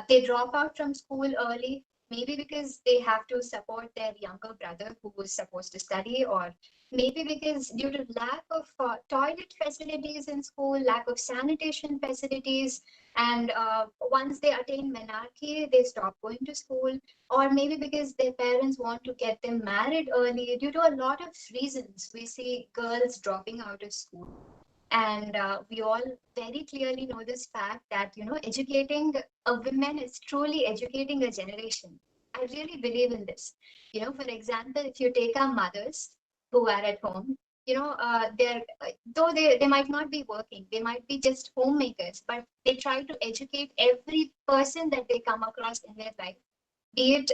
They drop out from school early, maybe because they have to support their younger brother who was supposed to study, or maybe because due to lack of toilet facilities in school, lack of sanitation facilities, and once they attain menarche, they stop going to school, or maybe because their parents want to get them married early. Due to a lot of reasons, we see girls dropping out of school. And we all very clearly know this fact that educating a woman is truly educating a generation. I really believe in this. For example, if you take our mothers who are at home, they're though they might not be working, they might be just homemakers, but they try to educate every person that they come across in their life, be it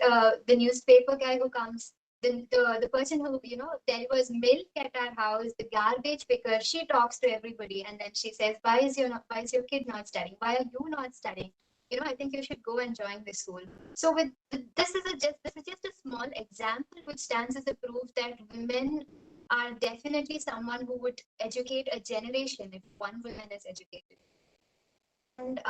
the newspaper guy who comes, the person who delivers milk at our house, the garbage picker. She talks to everybody, and then she says, why is your kid not studying, why are you not studying, I think you should go and join this school. So with this is just a small example which stands as a proof that women are definitely someone who would educate a generation if one woman is educated. And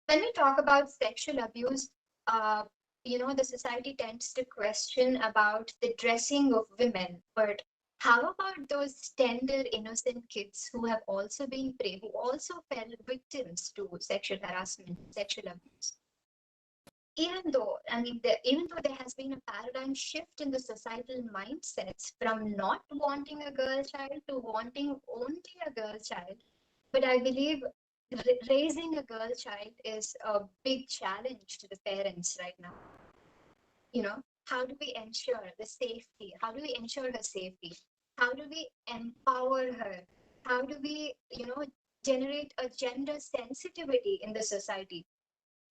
when we talk about sexual abuse, uh, the society tends to question about the dressing of women. But how about those tender, innocent kids who have also been prey, who also fell victims to sexual harassment, sexual abuse? Even though there has been a paradigm shift in the societal mindsets from not wanting a girl child to wanting only a girl child, but I believe raising a girl child is a big challenge to the parents right now. How do we ensure the safety? How do we ensure her safety? How do we empower her? How do we, generate a gender sensitivity in the society?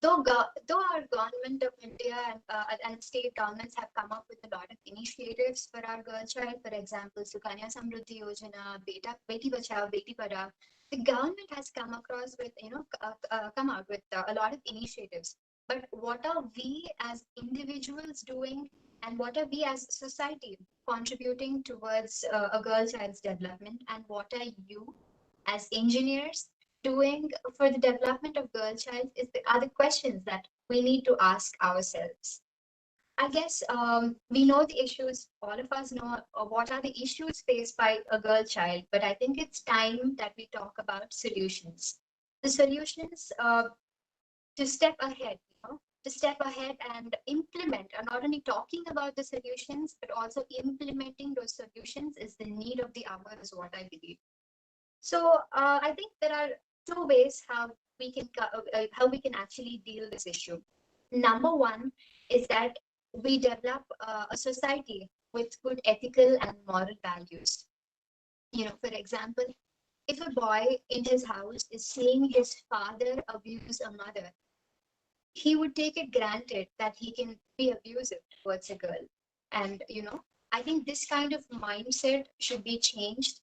Though our government of India and state governments have come up with a lot of initiatives for our girl child, for example, Sukanya Samruddhi Yojana, Beti Bachao, Beti Padhao, the government has come across with, come out with a lot of initiatives. But what are we as individuals doing, and what are we as society contributing towards a girl child's development, and what are you as engineers doing for the development of girl child are the questions that we need to ask ourselves. I guess we know the issues, all of us know what are the issues faced by a girl child, but I think it's time that we talk about solutions. The solutions to step ahead, to step ahead and implement, and not only talking about the solutions, but also implementing those solutions is the need of the hour, is what I believe. So I think there are two ways how we can actually deal this issue. Number one is that we develop a society with good ethical and moral values. For example, if a boy in his house is seeing his father abuse a mother, he would take it granted that he can be abusive towards a girl. And, I think this kind of mindset should be changed.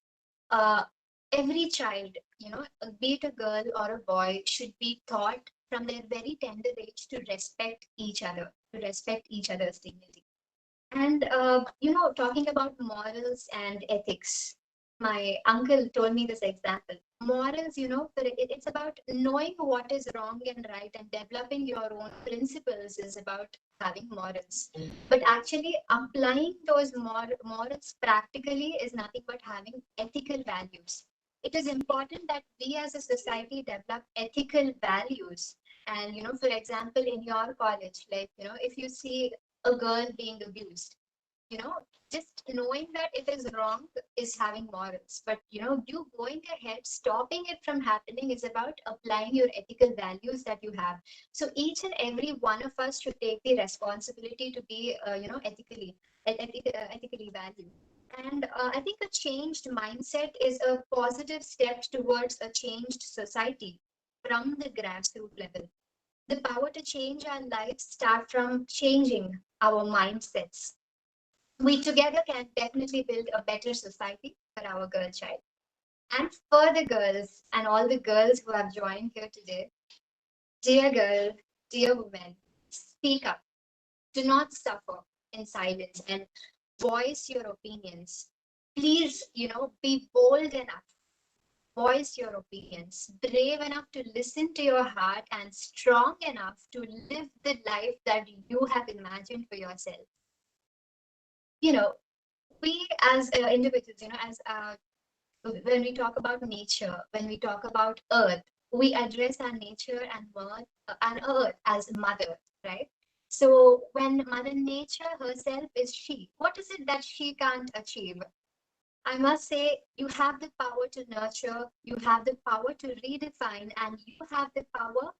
Every child, be it a girl or a boy, should be taught from their very tender age to respect each other, to respect each other's dignity. And, talking about morals and ethics, my uncle told me this example. Morals, it's about knowing what is wrong and right, and developing your own principles is about having morals. But actually applying those morals practically is nothing but having ethical values. It is important that we as a society develop ethical values. And, for example, in your college, like, if you see a girl being abused, just knowing that it is wrong is having morals. But, you going ahead, stopping it from happening is about applying your ethical values that you have. So each and every one of us should take the responsibility to be, ethically valued. And I think a changed mindset is a positive step towards a changed society from the grassroots level. The power to change our lives start from changing our mindsets. We together can definitely build a better society for our girl child. And for the girls and all the girls who have joined here today, dear girl, dear woman, speak up. Do not suffer in silence and voice your opinions. Please, be bold enough. Voice your opinions, brave enough to listen to your heart, and strong enough to live the life that you have imagined for yourself. We as individuals, when we talk about nature, when we talk about earth, we address our nature and earth as mother, right? So when mother nature herself is she, what is it that she can't achieve? I must say, you have the power to nurture, you have the power to redefine, and you have the power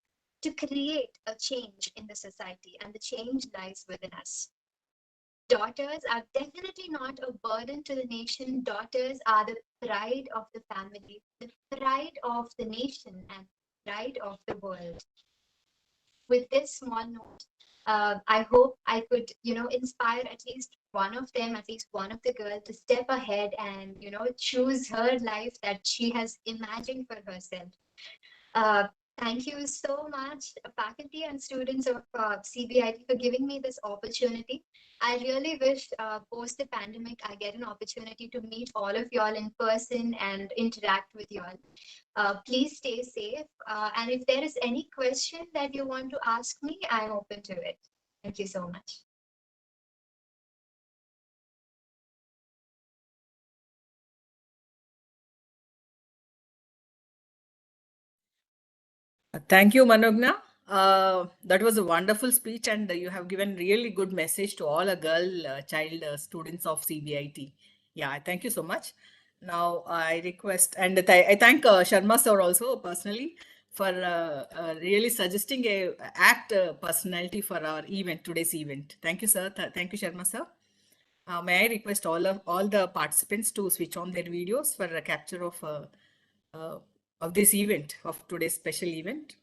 to create a change in the society, and the change lies within us. Daughters are definitely not a burden to the nation. Daughters are the pride of the family, the pride of the nation, and pride of the world. With this small note, I hope I could, inspire at least one of them, at least one of the girls, to step ahead and, choose her life that she has imagined for herself. Thank you so much, faculty and students of CBIT, for giving me this opportunity. I really wish post the pandemic, I get an opportunity to meet all of y'all in person and interact with y'all. Please stay safe. And if there is any question that you want to ask me, I'm open to it. Thank you so much. Thank you, Manogna. That was a wonderful speech, and you have given really good message to all child students of CBIT. Yeah, thank you so much. Now I request, and I thank Sharma sir also personally for really suggesting a act personality for our event, today's event. Thank you, sir. Thank you, Sharma sir. May I request all the participants to switch on their videos for a capture of this event, of today's special event.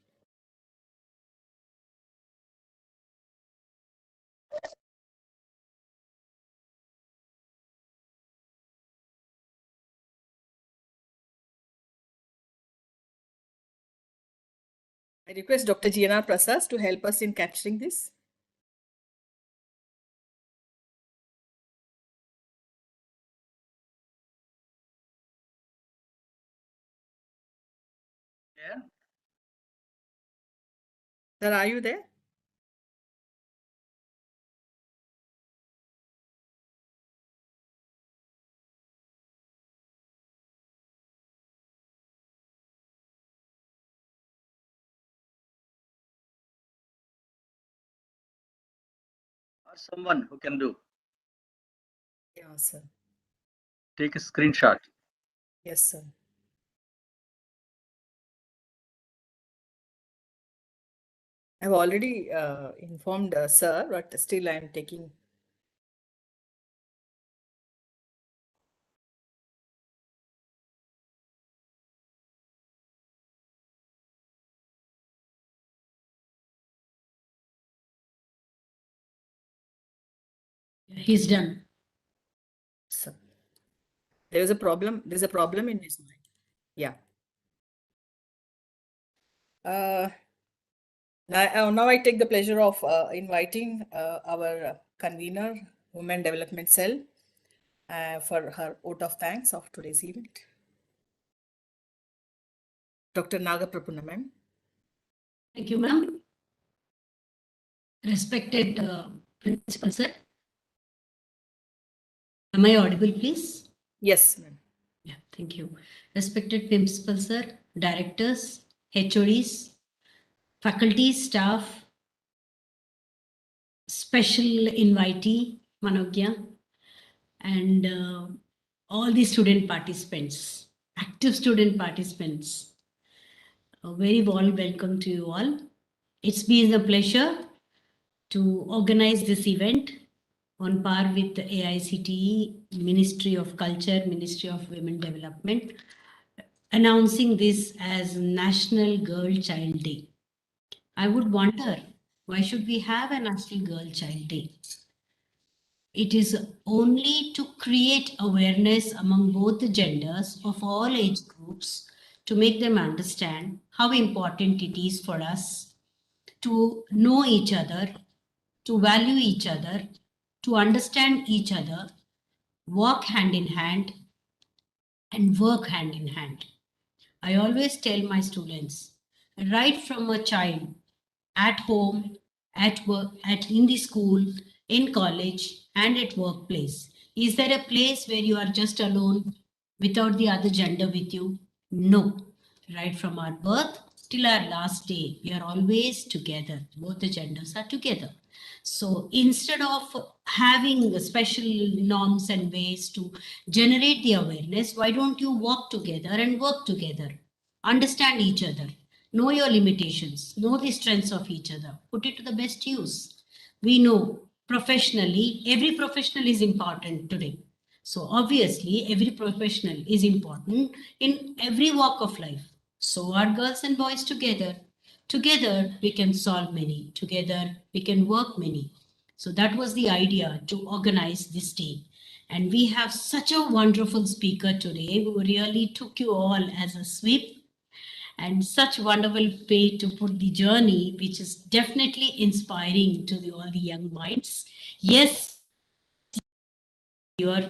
I request Dr. GNR Prasad to help us in capturing this. Yeah. Sir, are you there? or someone who can do? Yeah, sir. Take a screenshot. Yes, sir. I've already informed sir, but still I'm taking. He's done. Sir. There's a problem. There's a problem in his mind. Yeah. Now I take the pleasure of inviting our convener, Women Development Cell, for her vote of thanks of today's event. Dr. Nagaprapunna, ma'am. Thank you, ma'am. Respected Principal Sir. Am I audible, please? Yes, ma'am. Yeah, thank you. Respected Principal Sir, Directors, HODs, faculty, staff, special invitee, Manogya, and all the student participants, active student participants. A very warm welcome to you all. It's been a pleasure to organize this event on par with the AICTE, Ministry of Culture, Ministry of Women Development, announcing this as National Girl Child Day. I would wonder, why should we have a National Girl Child Day? It is only to create awareness among both the genders of all age groups to make them understand how important it is for us to know each other, to value each other, to understand each other, walk hand in hand, and work hand in hand. I always tell my students, right from a child, at home, at work, in the school, in college, and at workplace. Is there a place where you are just alone without the other gender with you? No. Right from our birth till our last day, we are always together. Both the genders are together. So instead of having special norms and ways to generate the awareness, why don't you walk together and work together? Understand each other. Know your limitations, know the strengths of each other, put it to the best use. We know professionally, every professional is important today. So obviously, every professional is important in every walk of life. So are girls and boys together. Together, we can solve many. Together, we can work many. So that was the idea to organize this day. And we have such a wonderful speaker today who really took you all as a sweep, and such wonderful way to put the journey, which is definitely inspiring to all the young minds. Yes, your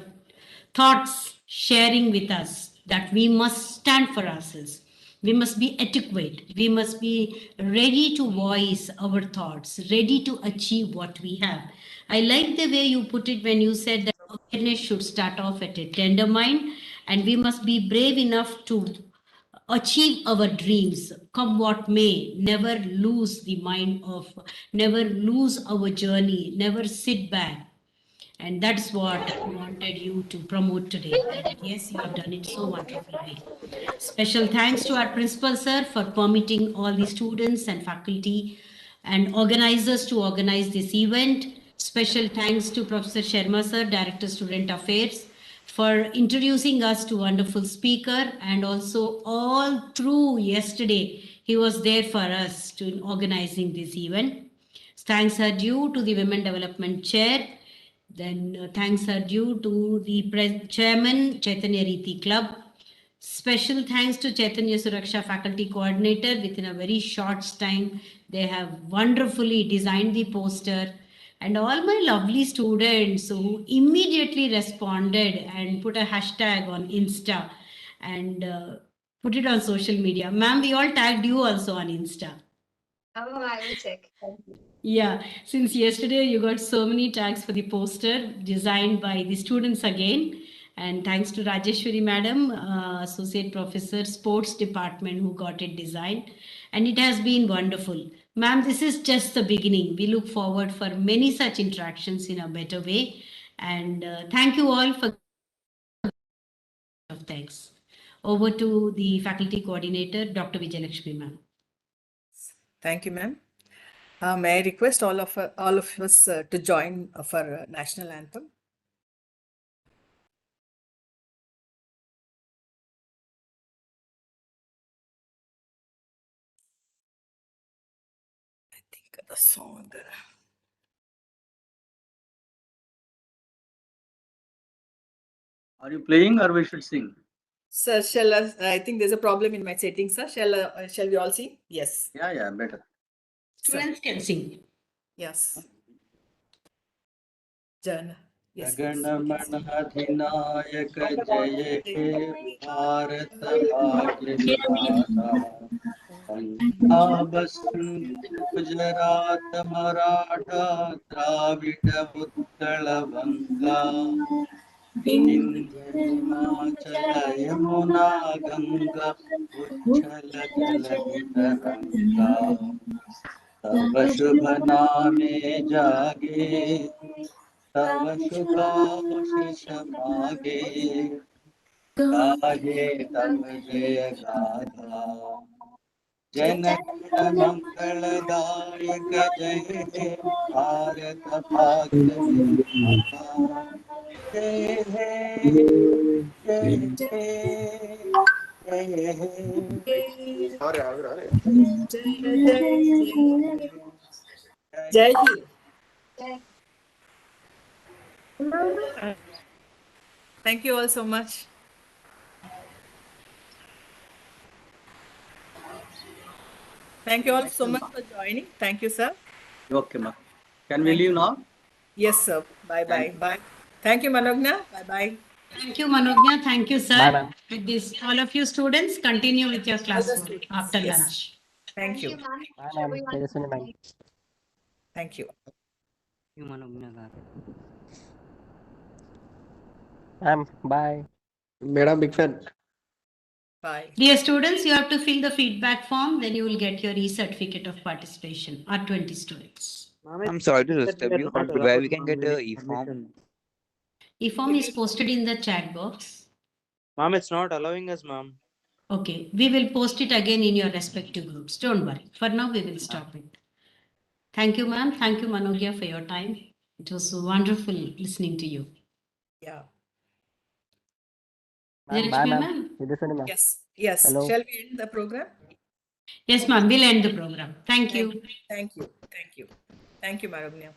thoughts sharing with us that we must stand for ourselves. We must be adequate. We must be ready to voice our thoughts, ready to achieve what we have. I like the way you put it when you said that awareness should start off at a tender mind, and we must be brave enough to achieve our dreams, come what may, never lose the mind of, never lose our journey, never sit back. And that's what I wanted you to promote today. And yes, you have done it so wonderfully. Special thanks to our principal, sir, for permitting all the students and faculty and organizers to organize this event. Special thanks to Professor Sharma, sir, Director Student Affairs, for introducing us to wonderful speaker, and also all through yesterday, he was there for us to organizing this event. Thanks are due to the Women Development Chair. Then thanks are due to the Chairman, Chaitanya Riti Club. Special thanks to Chaitanya Suraksha Faculty Coordinator. Within a very short time, they have wonderfully designed the poster. And all my lovely students who immediately responded and put a hashtag on Insta and put it on social media. Ma'am, we all tagged you also on Insta. Oh, I will check. Thank you. Yeah, since yesterday you got so many tags for the poster designed by the students again. And thanks to Rajeshwari Madam, Associate Professor, Sports Department, who got it designed. And it has been wonderful. Ma'am, this is just the beginning. We look forward for many such interactions in a better way. And thank you all for thanks. Over to the faculty coordinator, Dr. Vijayalakshmi, ma'am. Thank you, ma'am. May I request all of us to join for national anthem? I think the song there. Are you playing or we should sing? Sir, I think there's a problem in my settings, sir. Shall we all sing? Yes. Yeah, better. Students can sing. Yes. Jana. Yes. गणमनाधिनायक जय हे भारत भाग्य विधाता पंजाब सिंध गुजरात मराठा द्राविड उत्कल बंगा विंध्य हिमाचल यमुना गंगा उच्छल जलधि तरंगा तव शुभ नामे जागे तव शुभाशिष मागे गाहे तव जय गाथा जनगण मंगलदायक जय हे भारत भाग्य विधाता जय हे जय हे जय हे Jai Hind. Thank you all so much. Thank you all so much for joining. Thank you, sir. Okay, ma. Can we leave now? Yes, sir. Bye. Thank you, Manogna. Bye. Thank you, Manogna. Thank you, sir. Bye, ma'am. With this, all of you students, continue with your classwork after Yes. lunch. Thank you. ma'am. Bye, ma'am. Everyone. Tejaswini, ma'am. Thank you. Ma'am, bye. Madam, big fan. Bye. Dear students, you have to fill the feedback form, then you will get your e-certificate of participation, or 20 students. I'm sorry to disturb you. Where we can get a e-form? E-form is posted in the chat box. Ma'am, it's not allowing us, ma'am. Okay, we will post it again in your respective groups. Don't worry. For now, we will stop it. Thank you, ma'am. Thank you, Manogya, for your time. It was wonderful listening to you. Yeah. Ma'am, bye, ma'am. Tejaswini, ma'am. Yes. Hello. Shall we end the program? Yes, ma'am. We'll end the program. Thank you. Thank you, Manogna.